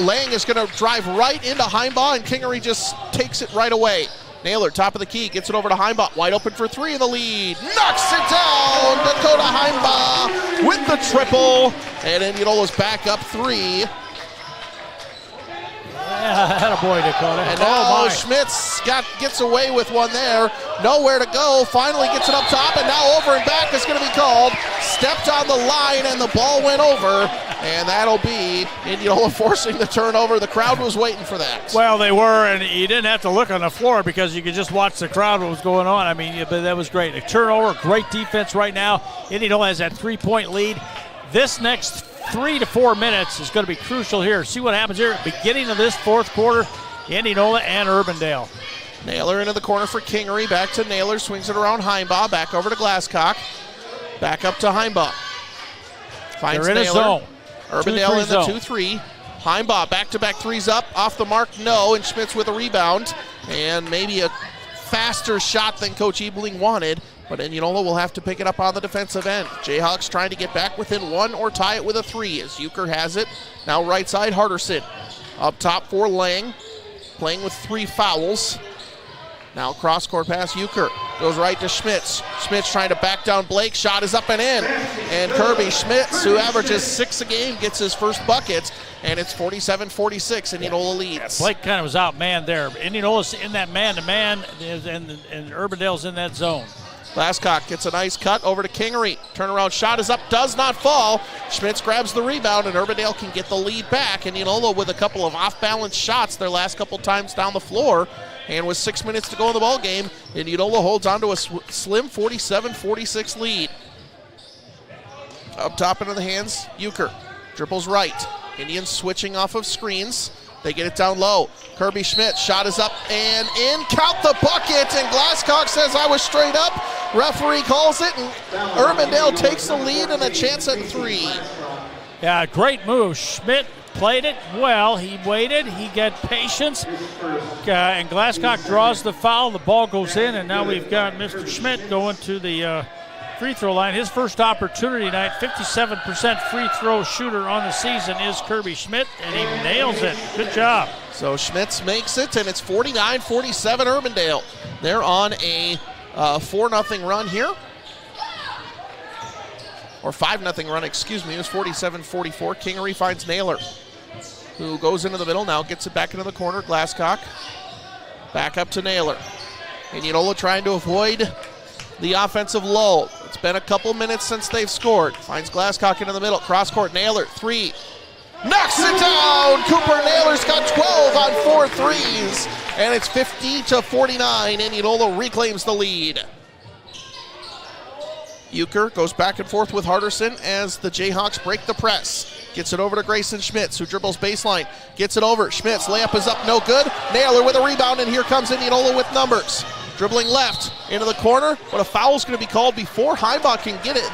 Lang is going to drive right into Heimbach, and Kingery just takes it right away. Naylor, top of the key, gets it over to Heimbach, wide open for three in the lead. Knocks it down! Dakota Heimbach with the triple, and Indianola's back up three. Yeah, attaboy, Dakota. And now Schmitz gets away with one there. Nowhere to go. Finally gets it up top, and now over and back is going to be called. Stepped on the line, and the ball went over. And that'll be Indianola forcing the turnover. The crowd was waiting for that. Well, they were, and you didn't have to look on the floor because you could just watch the crowd, what was going on. I mean, but that was great. A turnover, great defense right now. Indianola has that 3-point lead. This next 3 to 4 minutes is going to be crucial here. See what happens here at the beginning of this fourth quarter. Indianola and Urbandale. Naylor into the corner for Kingery. Back to Naylor. Swings it around Heimbach. Back over to Glasscock. Back up to Heimbach. Finds They're in Naylor. a zone. Urbandale in the 2-3. Heimbach back-to-back threes up. Off the mark, no. And Schmitz with a rebound. And maybe a faster shot than Coach Ebling wanted. But Indianola will have to pick it up on the defensive end. Jayhawks trying to get back within one or tie it with a three as Euchre has it. Now right side, Hardison. Up top for Lang. Playing with 3 fouls. Now cross-court pass, Euchre. Goes right to Schmitz. Schmitz trying to back down Blake. Shot is up and in. And Kirby Schmitz, who averages 6 a game, gets his first buckets. And it's 47-46, Indianola leads. Blake kind of was outmanned there. Indianola's in that man-to-man, and Urbandale's in that zone. Glasscock gets a nice cut over to Kingery. Turnaround shot is up, does not fall. Schmitz grabs the rebound, and Urbandale can get the lead back. Indianola with a couple of off-balance shots their last couple times down the floor. And with 6 minutes to go in the ball game, Indianola holds on to a slim 47-46 lead. Up top into the hands, Euchre. Dribbles right. Indians switching off of screens. They get it down low. Kirby Schmitz, shot is up and in. Count the bucket, and Glasscock says I was straight up. Referee calls it, and Urbandale takes the lead and a chance at 3. Yeah, great move. Schmidt played it well. He waited. He got patience. And Glasscock draws the foul. The ball goes in, and now we've got Mr. Schmidt going to the free throw line. His first opportunity tonight, 57% free throw shooter on the season is Kirby Schmidt, and he nails it. Good job. So Schmitz makes it, and it's 49-47 Urbandale. They're on a 4-0 run here. Or 5-0 run, excuse me. It was 47-44. Kingery finds Naylor, who goes into the middle, now gets it back into the corner. Glasscock back up to Naylor. Indianola trying to avoid the offensive lull. It's been a couple minutes since they've scored. Finds Glasscock into the middle. Cross-court, Naylor, 3. Knocks it down! Cooper Naylor's got 12 on 4 threes. And it's 50-49. Indianola reclaims the lead. Euchre goes back and forth with Hardison as the Jayhawks break the press. Gets it over to Grayson Schmitz, who dribbles baseline. Gets it over. Schmitz, layup is up, no good. Naylor with a rebound, and here comes Indianola with numbers. Dribbling left into the corner, but a foul is going to be called before Heimbach can get it.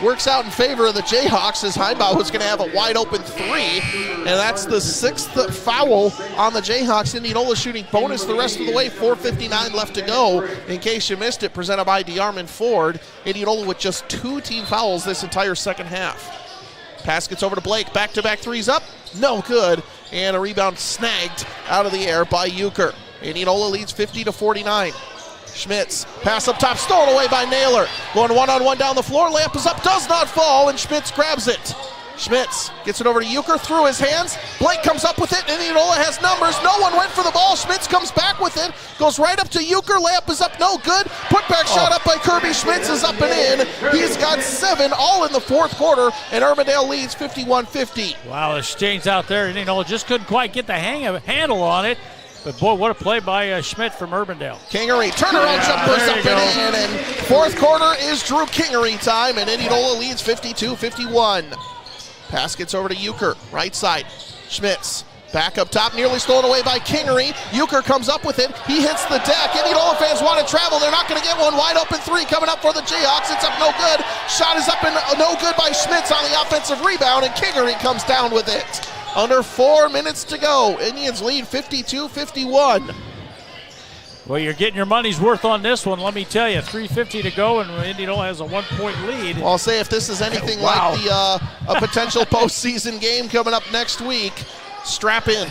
works out in favor of the Jayhawks as Heimbaugh was going to have a wide open three, and that's the 6th foul on the Jayhawks. Indianola shooting bonus the rest of the way, 4:59 left to go. In case you missed it, presented by DeArmond Ford. Indianola with just 2 team fouls this entire second half. Pass gets over to Blake, back-to-back threes up, no good, and a rebound snagged out of the air by Euchre. Indianola leads 50-49. Schmitz, pass up top, stolen away by Naylor. Going one-on-one down the floor, layup is up, does not fall, and Schmitz grabs it. Schmitz gets it over to Euchre, through his hands. Blake comes up with it, and Indianola has numbers. No one went for the ball. Schmitz comes back with it, goes right up to Euchre. Layup is up, no good. Putback shot up by Kirby. Schmitz is up and in. He's got 7 all in the fourth quarter, and Urbandale leads 51-50. Wow, the exchange out there. Indianola just couldn't quite get the handle on it. But boy, what a play by Schmidt from Urbandale. Kingery, turnaround jumpers up and in, and fourth quarter is Drew Kingery time, and Indianola leads 52-51. Pass gets over to Euchre, right side. Schmitz, back up top, nearly stolen away by Kingery. Euchre comes up with it, he hits the deck. Indianola fans want to travel, they're not going to get one. Wide open three coming up for the Jayhawks, it's up no good. Shot is up and no good by Schmitz on the offensive rebound, and Kingery comes down with it. Under 4 minutes to go, Indians lead 52-51. Well, you're getting your money's worth on this one, let me tell you. 3:50 to go, and Indianola has a 1-point lead. Well, I'll say if this is anything like a potential postseason game coming up next week, strap in.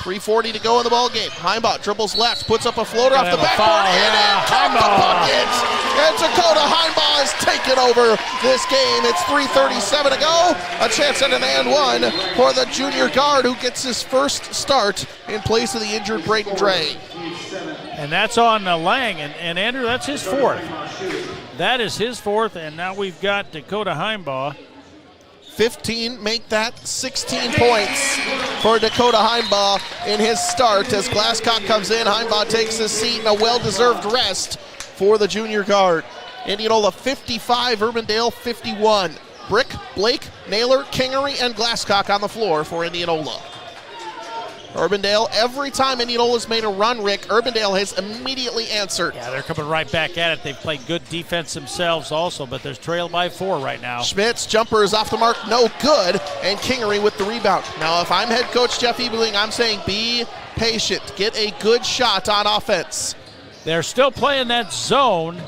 3:40 to go in the ball game. Heimbaugh dribbles left, puts up a floater off the backboard, and count the bucket. And Dakota Heimbaugh has taken over this game. It's 3:37 to go. A chance at an and one for the junior guard who gets his first start in place of the injured Braden Dre. And that's on Lang, and Andrew, that's his fourth. That is his fourth, and now we've got Dakota Heimbaugh. 15 make that 16 points for Dakota Heimbaugh in his start as Glasscock comes in. Heimbaugh takes his seat and a well-deserved rest for the junior guard. Indianola 55, Urbandale 51. Brick, Blake, Naylor, Kingery, and Glasscock on the floor for Indianola. Urbandale, every time Indianola's made a run, Rick, Urbandale has immediately answered. Yeah, they're coming right back at it. They've played good defense themselves also, but they're trailed by 4 right now. Schmitz, jumper is off the mark, no good, and Kingery with the rebound. Now, if I'm head coach Jeff Ebeling, I'm saying be patient. Get a good shot on offense. They're still playing that zone,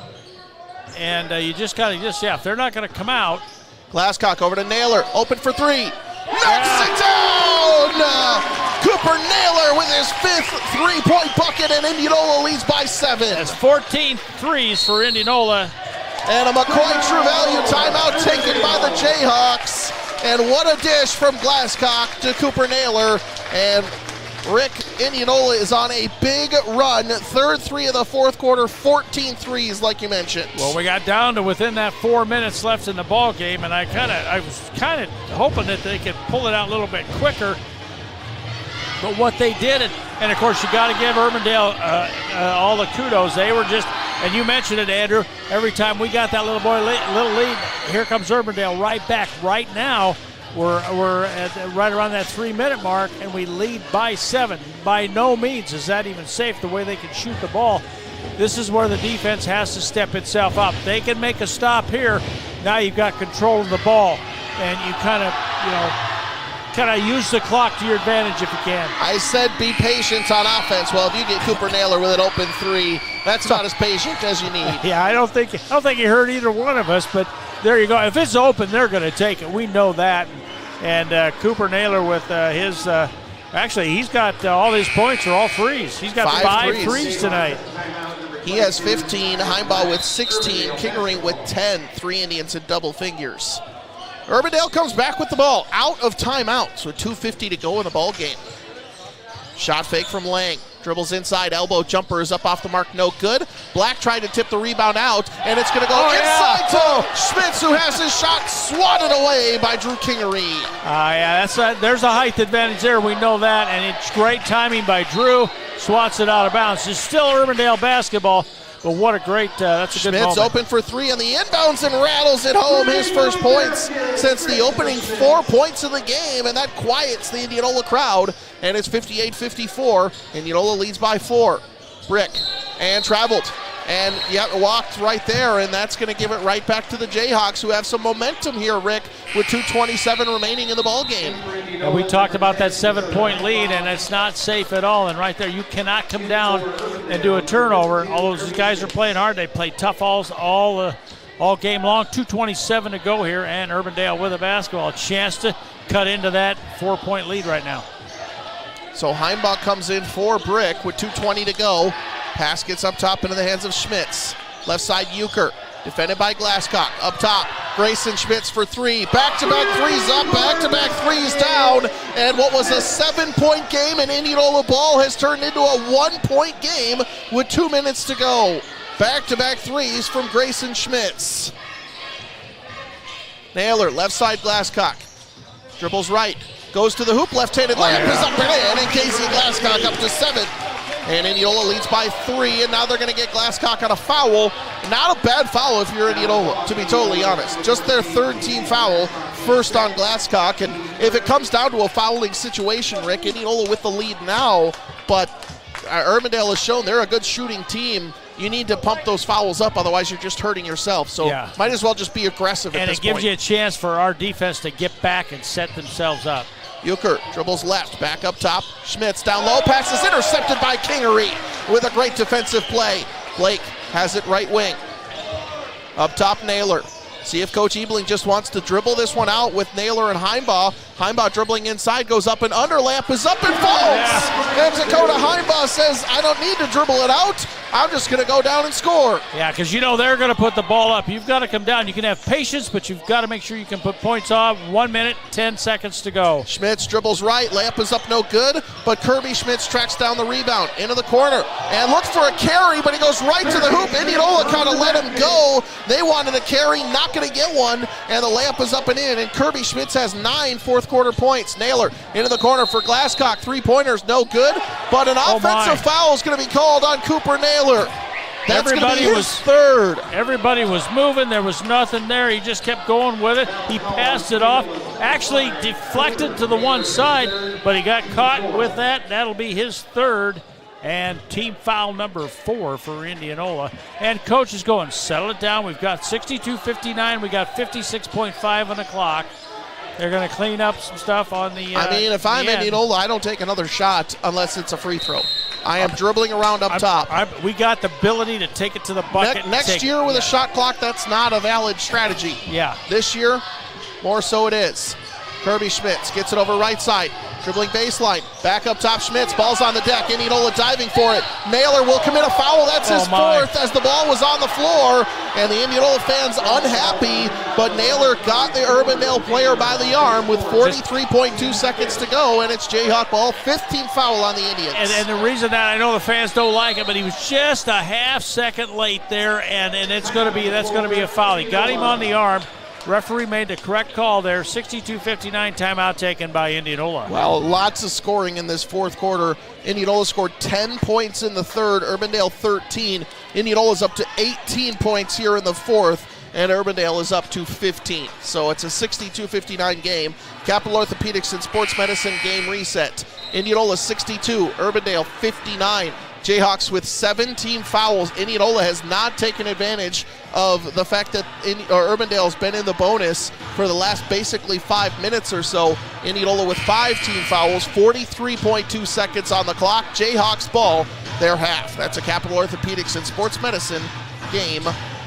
and you just got to if they're not going to come out. Glasscock over to Naylor, open for 3. Knocks it down! Cooper Naylor with his 5th three-point bucket, and Indianola leads by 7. That's 14 threes for Indianola. And a McCoy True Value timeout taken by the Jayhawks. And what a dish from Glasscock to Cooper Naylor. And Rick, Indianola is on a big run. 3rd three of the fourth quarter, 14 threes like you mentioned. Well, we got down to within that 4 minutes left in the ball game, and I was kind of hoping that they could pull it out a little bit quicker. But what they did, and of course you got to give Urbandale all the kudos. They were just, and you mentioned it, Andrew, every time we got that little lead, here comes Urbandale right back. Right now, we're at right around that 3-minute mark, and we lead by 7. By no means is that even safe the way they can shoot the ball. This is where the defense has to step itself up. They can make a stop here. Now you've got control of the ball, and you kind of use the clock to your advantage if you can. I said be patient on offense. Well, if you get Cooper Naylor with an open 3, that's not as patient as you need. Yeah, I don't think you heard either one of us, but there you go. If it's open, they're going to take it. We know that. And Cooper Naylor with his actually, he's got all his points are all threes. He's got 5 threes tonight. He has 15, Heimbaugh with 16, Kingery with 10, 3 Indians in double figures. Urbandale comes back with the ball, out of timeout, so 2:50 to go in the ball game. Shot fake from Lang, dribbles inside, elbow jumper is up off the mark, no good. Black tried to tip the rebound out, and it's going to go inside to Schmitz, who has his shot swatted away by Drew Kingery. There's a height advantage there, we know that, and it's great timing by Drew, swats it out of bounds. It's still Urbandale basketball. But what a great, that's a good moment. Schmitz open for 3 on the inbounds and rattles it home. His first points since the opening 4 points of the game, and that quiets the Indianola crowd. And it's 58-54. Indianola leads by 4. Brick and traveled. And walked right there, and that's going to give it right back to the Jayhawks, who have some momentum here, Rick, with 2:27 remaining in the ball game. And we talked about that 7-point lead, and it's not safe at all. And right there, you cannot come down and do a turnover. All those guys are playing hard. They play tough all game long. 2:27 to go here, and Urbandale with a basketball. A chance to cut into that 4-point lead right now. So Heimbach comes in for Brick with 2:20 to go. Pass gets up top into the hands of Schmitz. Left side, Euchre. Defended by Glasscock. Up top, Grayson Schmitz for three. Back-to-back threes up, back-to-back threes down. And what was a 7-point game in Indianola ball has turned into a 1-point game with 2 minutes to go. Back-to-back threes from Grayson Schmitz. Naylor, left side, Glasscock. Dribbles right. Goes to the hoop, left-handed layup is up and in, and Casey Glasscock up to 7. And Indianola leads by 3, and now they're going to get Glasscock on a foul. Not a bad foul if you're Indianola, to be totally honest. Just their third team foul, first on Glasscock. And if it comes down to a fouling situation, Rick, Indianola with the lead now, but Urbandale has shown they're a good shooting team. You need to pump those fouls up, otherwise you're just hurting yourself. So might as well just be aggressive at this point. And it gives you a chance for our defense to get back and set themselves up. Euchre dribbles left, back up top. Schmitz down low, pass is intercepted by Kingery with a great defensive play. Blake has it right wing. Up top, Naylor. See if Coach Ebling just wants to dribble this one out with Naylor and Heimbaugh. Heimbaugh dribbling inside, goes up and under, layup is up and falls. And Dakota Heimbaugh says, I don't need to dribble it out. I'm just going to go down and score. Yeah, because you know they're going to put the ball up. You've got to come down. You can have patience, but you've got to make sure you can put points on. 1 minute, 10 seconds to go. Schmitz dribbles right, layup is up no good, but Kirby Schmitz tracks down the rebound into the corner and looks for a carry, but he goes right to the hoop. Indianola kind of let him go. They wanted a carry, not going to get one, and the layup is up and in, and Kirby Schmitz has 9 fourth quarter points. Naylor into the corner for Glasscock. 3-pointers, no good, but an offensive foul is going to be called on Cooper Naylor. That's going to be his third. Everybody was moving. There was nothing there. He just kept going with it. He passed it off. Actually deflected to the one side, but he got caught with that. That'll be his third and team foul number 4 for Indianola. And coach is going, settle it down. We've got 62-59. We got 56.5 on the clock. They're going to clean up some stuff on the I mean, if I'm Indianola, I don't take another shot unless it's a free throw. I am dribbling around up top. We got the ability to take it to the bucket. Next year with a shot clock, that's not a valid strategy. Yeah. This year, more so it is. Kirby Schmitz gets it over right side. Dribbling baseline. Back up top, Schmitz. Ball's on the deck. Indianola diving for it. Naylor will commit a foul. That's his fourth as the ball was on the floor. And the Indianola fans unhappy, but Naylor got the Urbandale player by the arm with 43.2 seconds to go, and it's Jayhawk ball. 15th foul on the Indians. And the reason that I know the fans don't like it, but he was just a half second late there, and that's going to be a foul. He got him on the arm. Referee made the correct call there. 62-59 timeout taken by Indianola. Well, lots of scoring in this fourth quarter. Indianola scored 10 points in the third, Urbandale 13. Indianola's up to 18 points here in the fourth, and Urbandale is up to 15. So it's a 62-59 game. Capital Orthopedics and Sports Medicine game reset. Indianola 62, Urbandale 59. Jayhawks with 17 fouls. Indianola has not taken advantage of the fact that Urbandale's been in the bonus for the last basically 5 minutes or so. Indianola with 5 team fouls, 43.2 seconds on the clock. Jayhawks ball, their half. That's a Capital Orthopedics and Sports Medicine game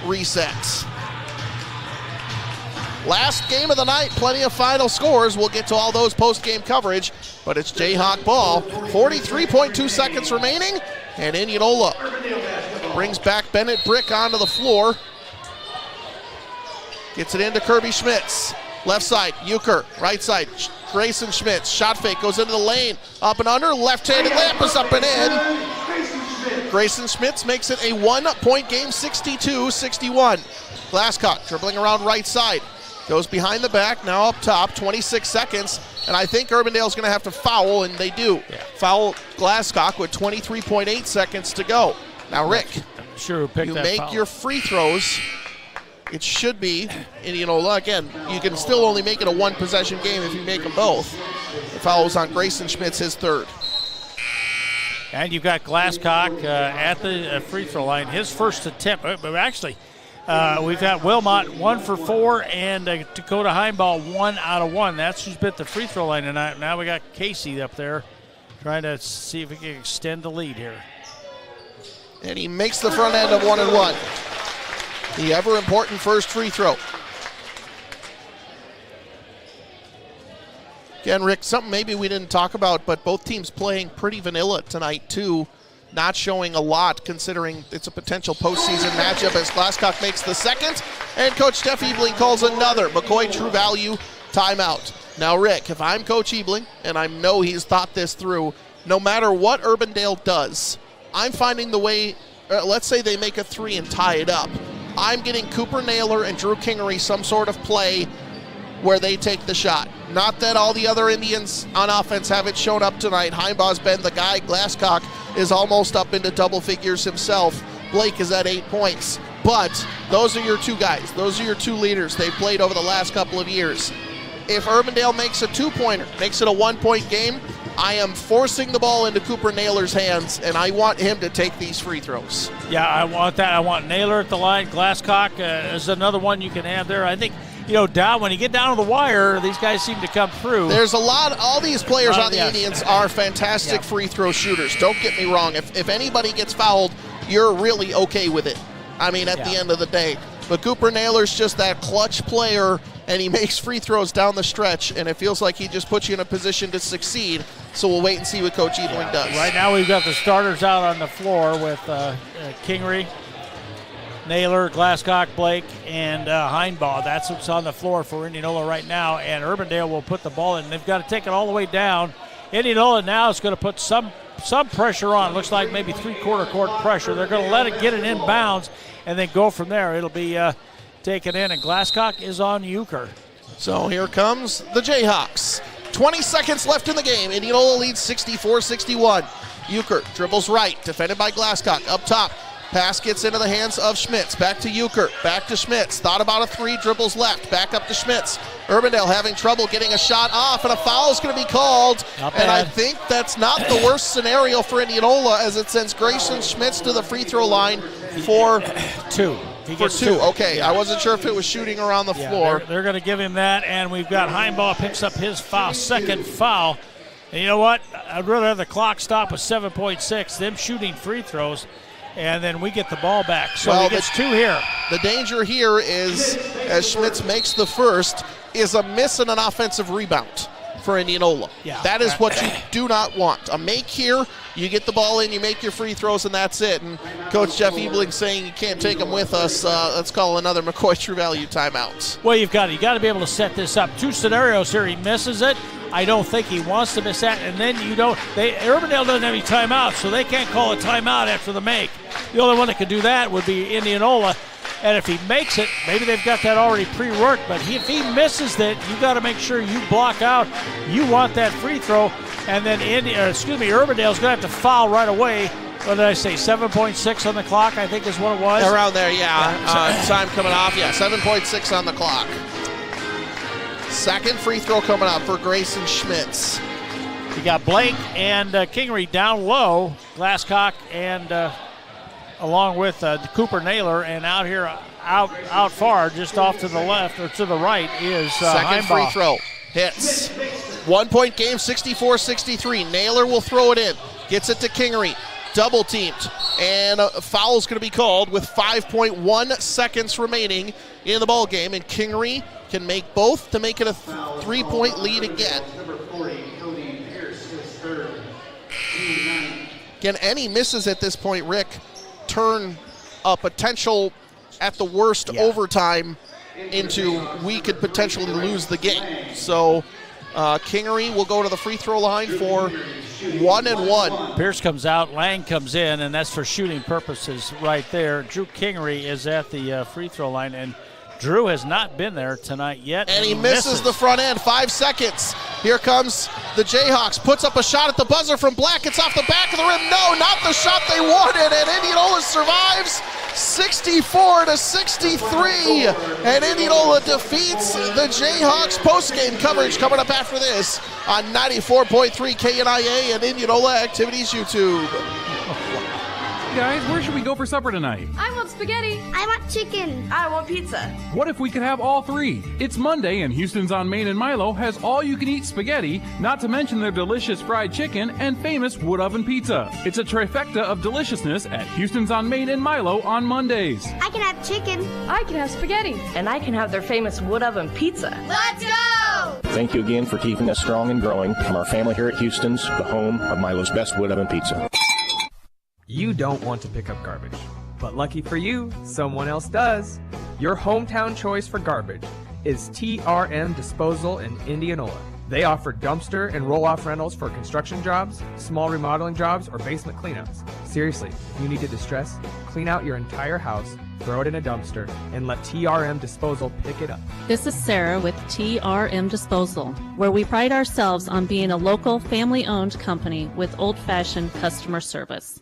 reset. Last game of the night, plenty of final scores. We'll get to all those post-game coverage, but it's Jayhawk ball. 43.2 seconds remaining, and Indianola brings back Bennett Brick onto the floor. Gets it into Kirby Schmitz. Left side, Euchre. Right side, Grayson Schmitz. Shot fake, goes into the lane. Up and under, left-handed layup is up and in. Grayson Schmitz makes it a 1-point game, 62-61. Glasscock dribbling around right side. Goes behind the back, now up top, 26 seconds, and I think Urbandale's going to have to foul, and they do. Yeah. Foul Glasscock with 23.8 seconds to go. Now, Rick, you make your free throws. It should be Indianola. Again, you can still only make it a one-possession game if you make them both. The foul is on Grayson Schmitz, his third. And you've got Glasscock at the free throw line. His first attempt, but actually we've got Wilmot 1 for 4 and Dakota Heimball 1 out of 1. That's who's been at the free throw line tonight. Now we got Casey up there trying to see if we can extend the lead here. And he makes the front end of 1 and 1. The ever important first free throw. Again, Rick, something maybe we didn't talk about, but both teams playing pretty vanilla tonight too. Not showing a lot considering it's a potential postseason matchup as Glasscock makes the second, and Coach Jeff Ebling calls another McCoy True Value timeout. Now, Rick, if I'm Coach Ebling, and I know he's thought this through, no matter what Urbandale does, I'm finding the way, let's say they make a 3 and tie it up. I'm getting Cooper Naylor and Drew Kingery some sort of play where they take the shot. Not that all the other Indians on offense haven't shown up tonight. Heimbaugh's been the guy. Glasscock is almost up into double figures himself. Blake is at 8 points. But those are your two guys. Those are your two leaders they've played over the last couple of years. If Urbandale makes a 2-pointer, makes it a 1-point game, I am forcing the ball into Cooper Naylor's hands, and I want him to take these free throws. Yeah, I want that. I want Naylor at the line. Glasscock is another one you can have there. I think, down when you get down to the wire, these guys seem to come through. There's a lot. All these players on the Indians are fantastic free throw shooters. Don't get me wrong. If anybody gets fouled, you're really okay with it. I mean, at the end of the day. But Cooper Naylor's just that clutch player, and he makes free throws down the stretch, and it feels like he just puts you in a position to succeed. So we'll wait and see what Coach Ebling does. Right now we've got the starters out on the floor with Kingery, Naylor, Glasscock, Blake, and Heimball. That's what's on the floor for Indianola right now, and Urbandale will put the ball in. They've got to take it all the way down. Indianola now is going to put some pressure on. Looks like maybe three-quarter court pressure. They're going to let it get it in bounds and then go from there. It'll be taken in, and Glasscock is on Euchre. So here comes the Jayhawks. 20 seconds left in the game. Indianola leads 64-61. Euchre dribbles right, defended by Glasscock. Up top, pass gets into the hands of Schmitz. Back to Euchre, back to Schmitz. Thought about a 3, dribbles left, back up to Schmitz. Urbandale having trouble getting a shot off, and a foul is going to be called. And I think that's not the worst scenario for Indianola, as it sends Grayson Schmitz to the free throw line for 2. For 2. Okay, yeah. I wasn't sure if it was shooting around the floor. They're going to give him that, and we've got Heimball picks up his foul, second foul. And you know what? I'd rather have the clock stop at 7.6, them shooting free throws, and then we get the ball back. So he gets 2 here. The danger here is, as Schmitz makes the first, is a miss and an offensive rebound for Indianola. Yeah. That is what you do not want. A make here, you get the ball in, you make your free throws, and that's it. And Coach Jeff Ebling saying you can't take them with us. Let's call another McCoy True Value timeout. Well, you got to be able to set this up. 2 scenarios here. He misses it. I don't think he wants to miss that. And then Urbandale doesn't have any timeouts, so they can't call a timeout after the make. The only one that could do that would be Indianola. And if he makes it, maybe they've got that already pre-worked, but if he misses that, you got to make sure you block out. You want that free throw, and then Urbandale's going to have to foul right away. What did I say, 7.6 on the clock, I think is what it was? Around there, yeah. Time coming off, 7.6 on the clock. Second free throw coming up for Grayson Schmitz. You got Blake and Kingery down low, Glasscock and along with Cooper Naylor, and out here, out far, just off to the left or to the right is second Heimball. free throw. Hits. 1-point game, 64-63. Naylor will throw it in. Gets it to Kingery. Double teamed. And a foul is going to be called with 5.1 seconds remaining in the ball game. And Kingery can make both to make it a 3-point lead again. Again, any misses at this point, Rick, turn a potential, at the worst, overtime into we could potentially lose the game. So Kingery will go to the free throw line for 1 and 1. Pierce comes out, Lang comes in, and that's for shooting purposes right there. Drew Kingery is at the free throw line, and Drew has not been there tonight yet. And he misses the front end. 5 seconds. Here comes the Jayhawks. Puts up a shot at the buzzer from Black. It's off the back of the rim. No, not the shot they wanted. And Indianola survives 64-63, and Indianola defeats the Jayhawks. Post-game coverage coming up after this on 94.3 KNIA and Indianola Activities YouTube. Guys, where should we go for supper tonight? I want spaghetti. I want chicken. I want pizza. What if we could have all three? It's Monday, and Houston's on Main and Milo has all-you-can-eat spaghetti, not to mention their delicious fried chicken and famous wood oven pizza. It's a trifecta of deliciousness at Houston's on Main and Milo on Mondays. I can have chicken. I can have spaghetti. And I can have their famous wood oven pizza. Let's go! Thank you again for keeping us strong and growing. From our family here at Houston's, the home of Milo's best wood oven pizza. You don't want to pick up garbage, but lucky for you, someone else does. Your hometown choice for garbage is TRM Disposal in Indianola. They offer dumpster and roll-off rentals for construction jobs, small remodeling jobs, or basement cleanups. Seriously, if you need to distress, clean out your entire house, throw it in a dumpster, and let TRM Disposal pick it up. This is Sarah with TRM Disposal, where we pride ourselves on being a local, family-owned company with old-fashioned customer service.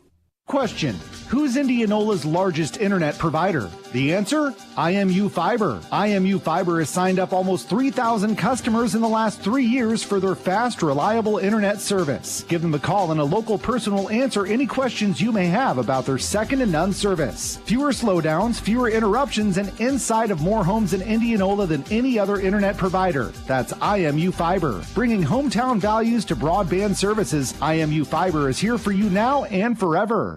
Question: who's Indianola's largest internet provider? The answer? IMU Fiber. IMU Fiber has signed up almost 3,000 customers in the last 3 years for their fast, reliable internet service. Give them a call and a local person will answer any questions you may have about their second-to-none service. Fewer slowdowns, fewer interruptions, and inside of more homes in Indianola than any other internet provider. That's IMU Fiber. Bringing hometown values to broadband services, IMU Fiber is here for you now and forever.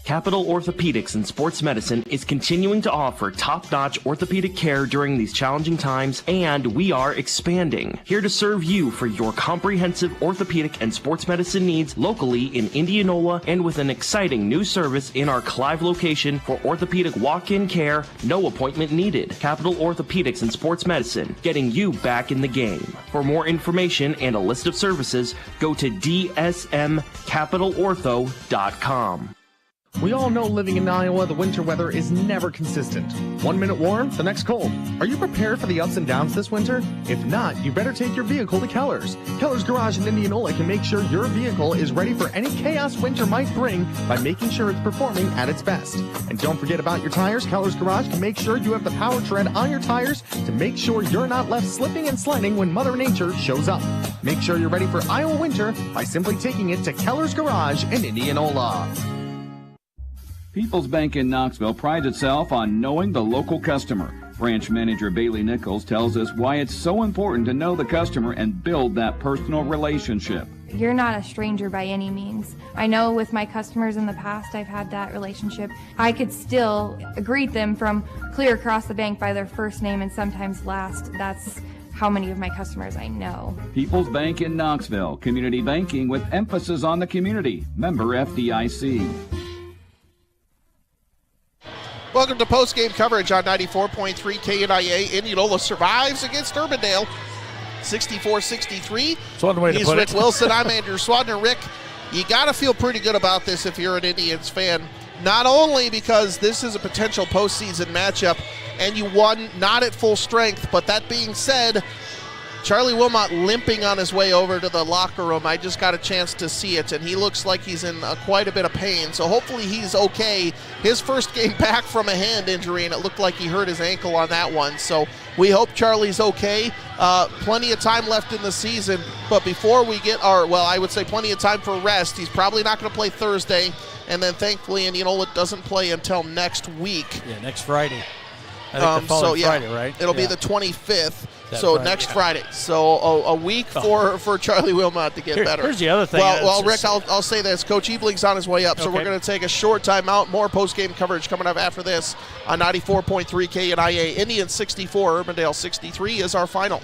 Capital Orthopedics and Sports Medicine is continuing to offer top-notch orthopedic care during these challenging times, and we are expanding. Here to serve you for your comprehensive orthopedic and sports medicine needs locally in Indianola, and with an exciting new service in our Clive location for orthopedic walk-in care, no appointment needed. Capital Orthopedics and Sports Medicine, getting you back in the game. For more information and a list of services, go to dsmcapitalortho.com. We all know living in Iowa, the winter weather is never consistent. 1 minute warm, the next cold. Are you prepared for the ups and downs this winter? If not, you better take your vehicle to Keller's. Keller's Garage in Indianola can make sure your vehicle is ready for any chaos winter might bring by making sure it's performing at its best. And don't forget about your tires. Keller's Garage can make sure you have the power tread on your tires to make sure you're not left slipping and sliding when Mother Nature shows up. Make sure you're ready for Iowa winter by simply taking it to Keller's Garage in Indianola. People's Bank in Knoxville prides itself on knowing the local customer. Branch Manager Bailey Nichols tells us why it's so important to know the customer and build that personal relationship. You're not a stranger by any means. I know with my customers in the past, I've had that relationship. I could still greet them from clear across the bank by their first name and sometimes last. That's how many of my customers I know. People's Bank in Knoxville, community banking with emphasis on the community. Member FDIC. Welcome to post-game coverage on 94.3 KNIA. Indianola survives against Urbandale, 64-63. That's one way to He's put Rick it. Wilson. I'm Andrew Swadner. Rick, you got to feel pretty good about this if you're an Indians fan. Not only because this is a potential postseason matchup and you won not at full strength, but that being said, Charlie Wilmot limping on his way over to the locker room. I just got a chance to see it, and he looks like he's in quite a bit of pain. So hopefully he's okay. His first game back from a hand injury, and it looked like he hurt his ankle on that one. So we hope Charlie's okay. Plenty of time left in the season, but before we get I would say plenty of time for rest. He's probably not going to play Thursday, and then thankfully Indianola doesn't play until next week. Yeah, next Friday. I think the following Friday, right? It'll be the 25th. Friday, next Friday. So a week for Charlie Wilmot to get better. Here's the other thing. Well, Rick, I'll say this. Coach Ebling's on his way up, so we're going to take a short timeout. More post-game coverage coming up after this on 94.3 KNIA. Indians 64, Urbandale 63 is our final.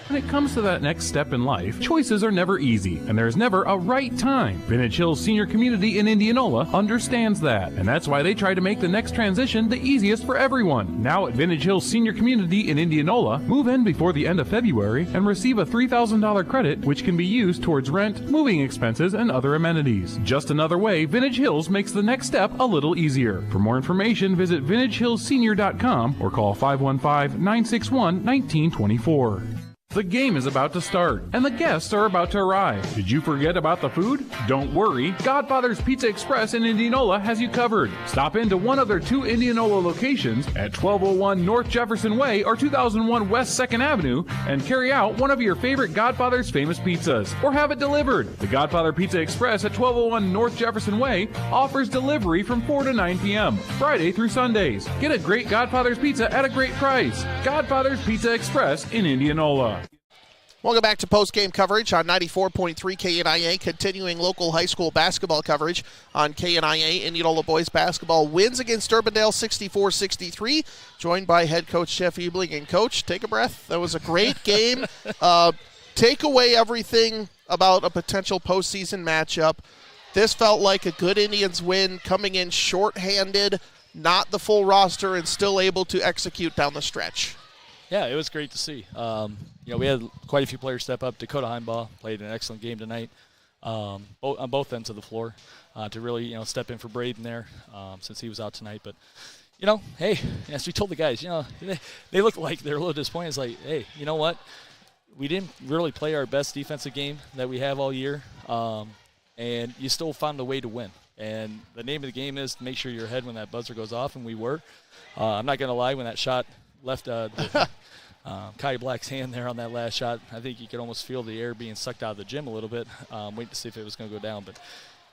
When it comes to that next step in life, choices are never easy, and there's never a right time. Vintage Hills Senior Community in Indianola understands that, and that's why they try to make the next transition the easiest for everyone. Now at Vintage Hills Senior Community in Indianola, move in before the end of February and receive a $3,000 credit, which can be used towards rent, moving expenses, and other amenities. Just another way Vintage Hills makes the next step a little easier. For more information, visit vintagehillssenior.com or call 515-961-1924. The game is about to start, and the guests are about to arrive. Did you forget about the food? Don't worry, Godfather's Pizza Express in Indianola has you covered. Stop into one of their 2 Indianola locations at 1201 North Jefferson Way or 2001 West 2nd Avenue and carry out one of your favorite Godfather's famous pizzas, or have it delivered. The Godfather Pizza Express at 1201 North Jefferson Way offers delivery from 4 to 9 p.m., Friday through Sundays. Get a great Godfather's Pizza at a great price. Godfather's Pizza Express in Indianola. Welcome back to post-game coverage on 94.3 KNIA, continuing local high school basketball coverage on KNIA. Indianola boys basketball wins against Urbandale 64-63, joined by head coach Jeff Ebling. And coach, take a breath. That was a great game. Take away everything about a potential postseason matchup. This felt like a good Indians win, coming in shorthanded, not the full roster, and still able to execute down the stretch. Yeah, it was great to see. We had quite a few players step up. Dakota Heimbaugh played an excellent game tonight on both ends of the floor to really, step in for Braden there since he was out tonight. But, hey, as we told the guys, they look like they're a little disappointed. It's like, hey, you know what? We didn't really play our best defensive game that we have all year, and you still found a way to win. And the name of the game is to make sure you're ahead when that buzzer goes off, and we were. I'm not going to lie, when that shot left Kai Black's hand there on that last shot, I think you could almost feel the air being sucked out of the gym a little bit, waiting to see if it was going to go down. But,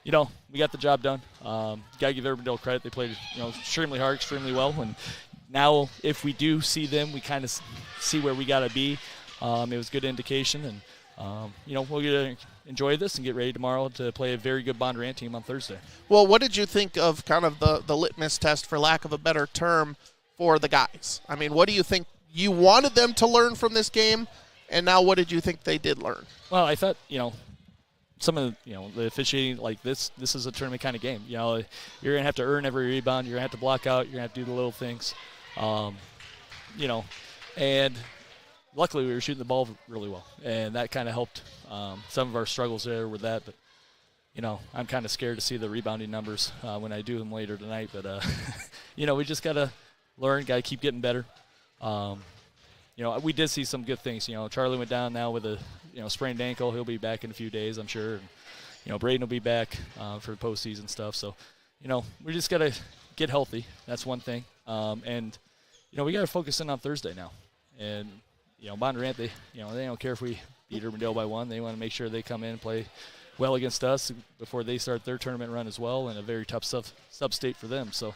we got the job done. Got to give Urbandale credit. They played, extremely hard, extremely well. And now if we do see them, we kind of see where we got to be. It was a good indication. And, we'll get to enjoy this and get ready tomorrow to play a very good Bondurant team on Thursday. Well, what did you think of kind of the litmus test, for lack of a better term, for the guys? I mean, what do you think you wanted them to learn from this game, and now what did you think they did learn? Well, I thought, some of the officiating, like this is a tournament kind of game. You're going to have to earn every rebound. You're going to have to block out. You're going to have to do the little things. And luckily we were shooting the ball really well, and that kind of helped some of our struggles there with that. But, I'm kind of scared to see the rebounding numbers when I do them later tonight. But, we just got to learn, got to keep getting better. We did see some good things. Charlie went down now with a sprained ankle. He'll be back in a few days, I'm sure. And, Braden will be back for the postseason stuff. So, we just got to get healthy. That's one thing. And, we got to focus in on Thursday now. And, Bondurant, they don't care if we beat Urbandale by 1. They want to make sure they come in and play well against us before they start their tournament run as well, in a very tough sub-state for them. So,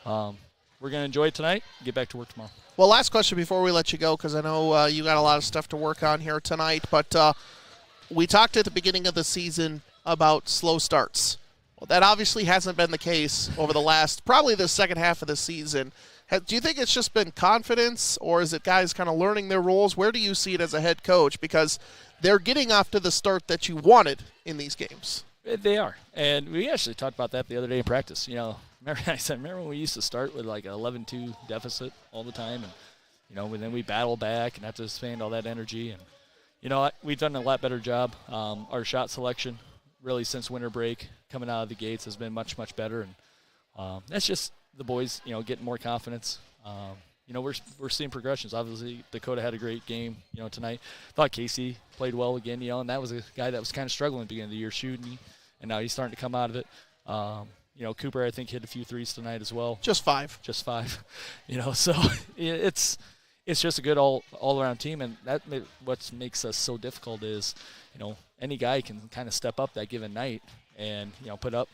we're going to enjoy it tonight, get back to work tomorrow. Well, last question before we let you go, because I know you got a lot of stuff to work on here tonight, but we talked at the beginning of the season about slow starts. Well, that obviously hasn't been the case over probably the second half of the season. Do you think it's just been confidence, or is it guys kind of learning their roles? Where do you see it as a head coach? Because they're getting off to the start that you wanted in these games. They are, and we actually talked about that the other day in practice. Remember when we used to start with like an 11-2 deficit all the time, and and then we battle back and have to spend all that energy. And we've done a lot better job. Our shot selection, really since winter break, coming out of the gates, has been much better, and that's just the boys, getting more confidence. We're seeing progressions. Obviously, Dakota had a great game, tonight. Thought Casey played well again, and that was a guy that was kind of struggling at the beginning of the year shooting, and now he's starting to come out of it. Cooper, I think, hit a few threes tonight as well. Just five. So it's just a good all-around team, and what makes us so difficult is, any guy can kind of step up that given night and, put up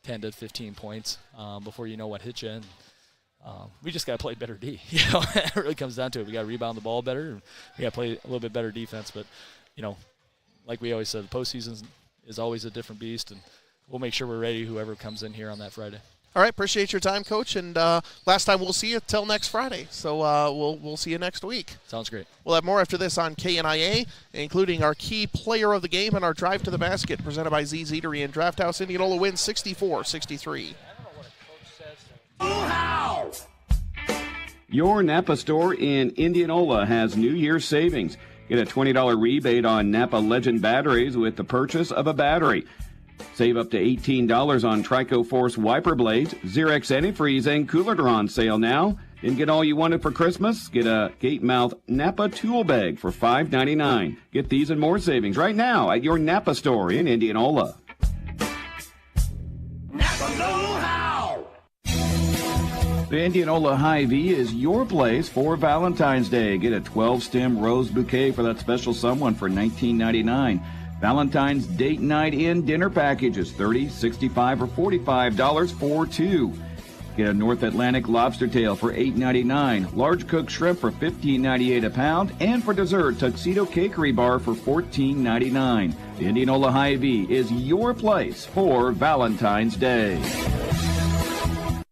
10 to 15 points before you know what hits you. And, we just got to play better D. It really comes down to it. We got to rebound the ball better, and we got to play a little bit better defense. But, like we always said, the postseason is always a different beast, and we'll make sure we're ready, whoever comes in here on that Friday. All right, appreciate your time, Coach. And last time we'll see you till next Friday. So we'll see you next week. Sounds great. We'll have more after this on KNIA, including our key player of the game and our drive to the basket, presented by Z's Eatery and Draft House. Indianola wins 64-63. Your Napa store in Indianola has New Year's savings. Get a $20 rebate on Napa Legend batteries with the purchase of a battery. Save up to $18 on Trico Force wiper blades. Xerox Antifreeze and Cooler are on sale now. Didn't get all you wanted for Christmas? Get a Gatemouth Napa tool bag for $5.99. Get these and more savings right now at your Napa store in Indianola. Napa know-how. The Indianola Hy-Vee is your place for Valentine's Day. Get a 12-stem rose bouquet for that special someone for $19.99. Valentine's Date Night In dinner packages, $30, $65, or $45 for two. Get a North Atlantic lobster tail for $8.99, large cooked shrimp for $15.98 a pound, and for dessert, Tuxedo Cakery Bar for $14.99. The Indianola Hy-Vee is your place for Valentine's Day.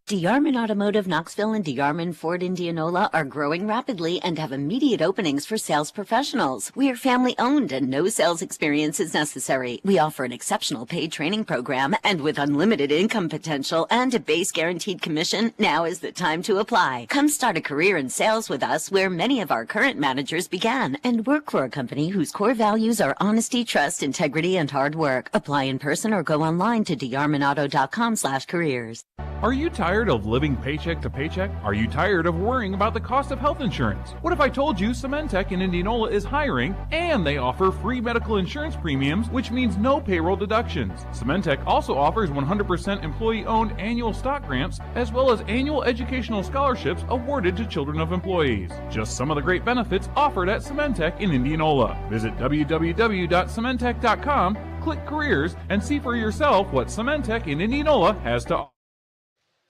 DeArmond Automotive Knoxville and DeArmond Ford Indianola are growing rapidly and have immediate openings for sales professionals. We are family owned and no sales experience is necessary. We offer an exceptional paid training program, and with unlimited income potential and a base guaranteed commission, now is the time to apply. Come start a career in sales with us, where many of our current managers began, and work for a company whose core values are honesty, trust, integrity, and hard work. Apply in person or go online to DeArmondAuto.com/careers. Are you tired of living paycheck to paycheck? Are you tired of worrying about the cost of health insurance? What if I told you Cementech in Indianola is hiring and they offer free medical insurance premiums, which means no payroll deductions? Cementech also offers 100% employee-owned annual stock grants, as well as annual educational scholarships awarded to children of employees. Just some of the great benefits offered at Cementech in Indianola. Visit www.cementech.com, click careers, and see for yourself what Cementech in Indianola has to offer.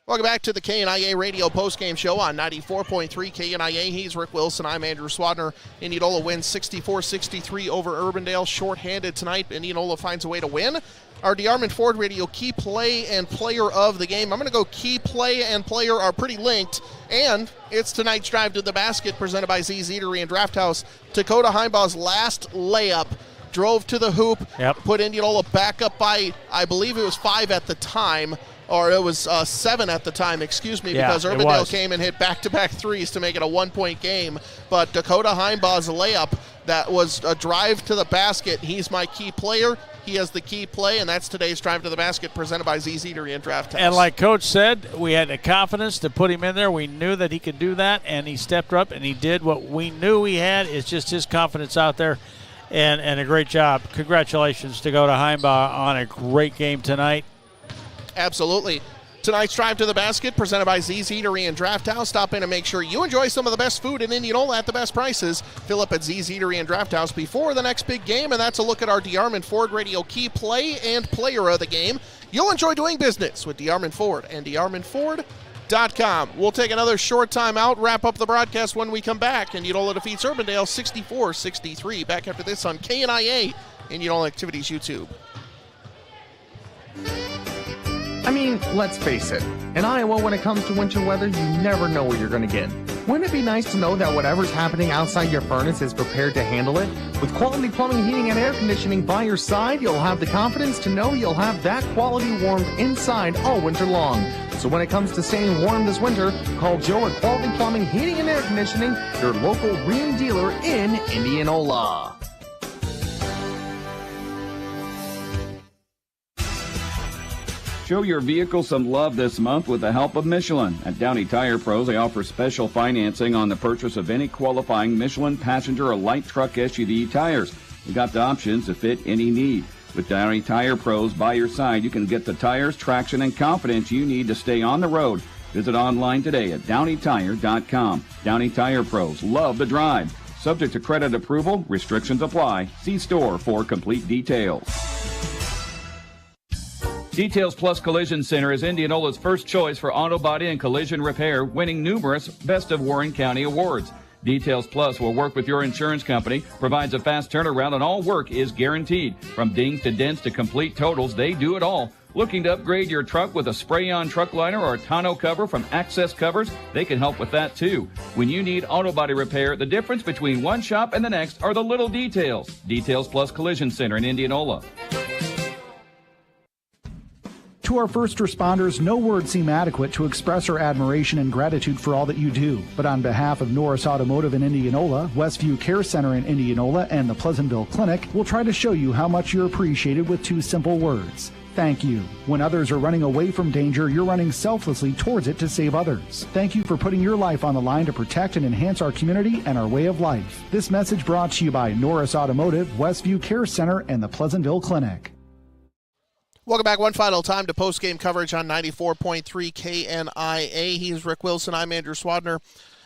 Welcome back to the KNIA Radio Postgame Show on 94.3 KNIA. He's Rick Wilson. I'm Andrew Swadner. Indianola wins 64-63 over Urbandale. Short-handed tonight. Indianola finds a way to win. Our DeArmond Ford Radio key play and player of the game. I'm going to go key play and player are pretty linked. And it's tonight's drive to the basket presented by Z's Eatery and Draft House. Dakota Heimbaugh's last layup drove to the hoop, put Indianola back up by, I believe it was 5 at the time. Or it was 7 at the time, because Urbandale came and hit back-to-back threes to make it a 1-point game. But Dakota Heimbaugh's layup, that was a drive to the basket. He's my key player. He has the key play, and that's today's drive to the basket presented by Z's Eatery and Draft House. And like Coach said, we had the confidence to put him in there. We knew that he could do that, and he stepped up, and he did what we knew he had. It's just his confidence out there, and a great job. Congratulations to Dakota Heimbaugh on a great game tonight. Absolutely. Tonight's drive to the basket presented by Z's Eatery and Draft House. Stop in and make sure you enjoy some of the best food in Indianola at the best prices. Fill up at Z's Eatery and Draft House before the next big game, and that's a look at our DeArmond Ford Radio key play and player of the game. You'll enjoy doing business with DeArmond Ford and DeArmondFord.com. We'll take another short time out, wrap up the broadcast when we come back. Indianola defeats Urbandale 64-63. Back after this on KNIA, Indianola Activities YouTube. I mean, let's face it. In Iowa, when it comes to winter weather, you never know what you're going to get. Wouldn't it be nice to know that whatever's happening outside your furnace is prepared to handle it? With quality plumbing, heating, and air conditioning by your side, you'll have the confidence to know you'll have that quality warmth inside all winter long. So when it comes to staying warm this winter, call Joe at Quality Plumbing, Heating, and Air Conditioning, your local Rheem dealer in Indianola. Show your vehicle some love this month with the help of Michelin. At Downey Tire Pros, they offer special financing on the purchase of any qualifying Michelin passenger or light truck SUV tires. You got the options to fit any need. With Downey Tire Pros by your side, you can get the tires, traction, and confidence you need to stay on the road. Visit online today at DowneyTire.com. Downey Tire Pros, love the drive. Subject to credit approval, restrictions apply. See store for complete details. Details Plus Collision Center is Indianola's first choice for auto body and collision repair, winning numerous Best of Warren County awards. Details Plus will work with your insurance company, provides a fast turnaround, and all work is guaranteed. From dings to dents to complete totals, they do it all. Looking to upgrade your truck with a spray-on truck liner or a tonneau cover from Access Covers? They can help with that too. When you need auto body repair, the difference between one shop and the next are the little details. Details Plus Collision Center in Indianola. To our first responders, no words seem adequate to express our admiration and gratitude for all that you do. But on behalf of Norris Automotive in Indianola, Westview Care Center in Indianola, and the Pleasantville Clinic, we'll try to show you how much you're appreciated with two simple words. Thank you. When others are running away from danger, you're running selflessly towards it to save others. Thank you for putting your life on the line to protect and enhance our community and our way of life. This message brought to you by Norris Automotive, Westview Care Center, and the Pleasantville Clinic. Welcome back one final time to post-game coverage on 94.3 KNIA. He's Rick Wilson. I'm Andrew Swadner.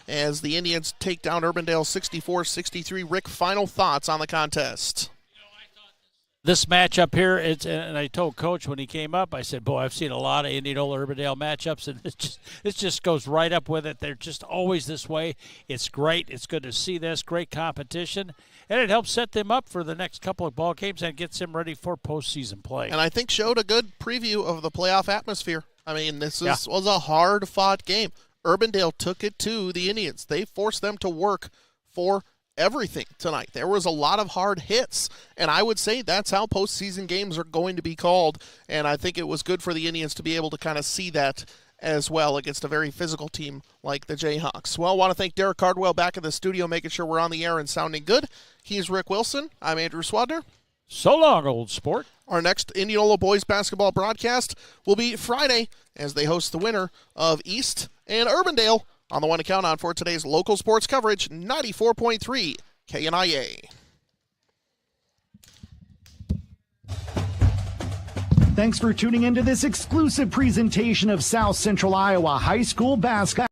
As the Indians take down Urbandale 64-63. Rick, final thoughts on the contest? This matchup here, and I told Coach when he came up, I said, boy, I've seen a lot of Indianola-Urbandale matchups, and it just goes right up with it. They're just always this way. It's great. It's good to see this. Great competition. And it helps set them up for the next couple of ball games and gets them ready for postseason play. And I think showed a good preview of the playoff atmosphere. I mean, this was a hard-fought game. Urbandale took it to the Indians. They forced them to work for everything tonight. There was a lot of hard hits, and I would say that's how postseason games are going to be called, and I think it was good for the Indians to be able to kind of see that as well against a very physical team like the Jayhawks. Well, I want to thank Derek Cardwell back in the studio, making sure we're on the air and sounding good. He's Rick Wilson. I'm Andrew Swadner. So long, old sport. Our next Indianola boys basketball broadcast will be Friday as they host the winner of East and Urbandale on the one to count on for today's local sports coverage, 94.3 KNIA. Thanks for tuning into this exclusive presentation of South Central Iowa High School basketball.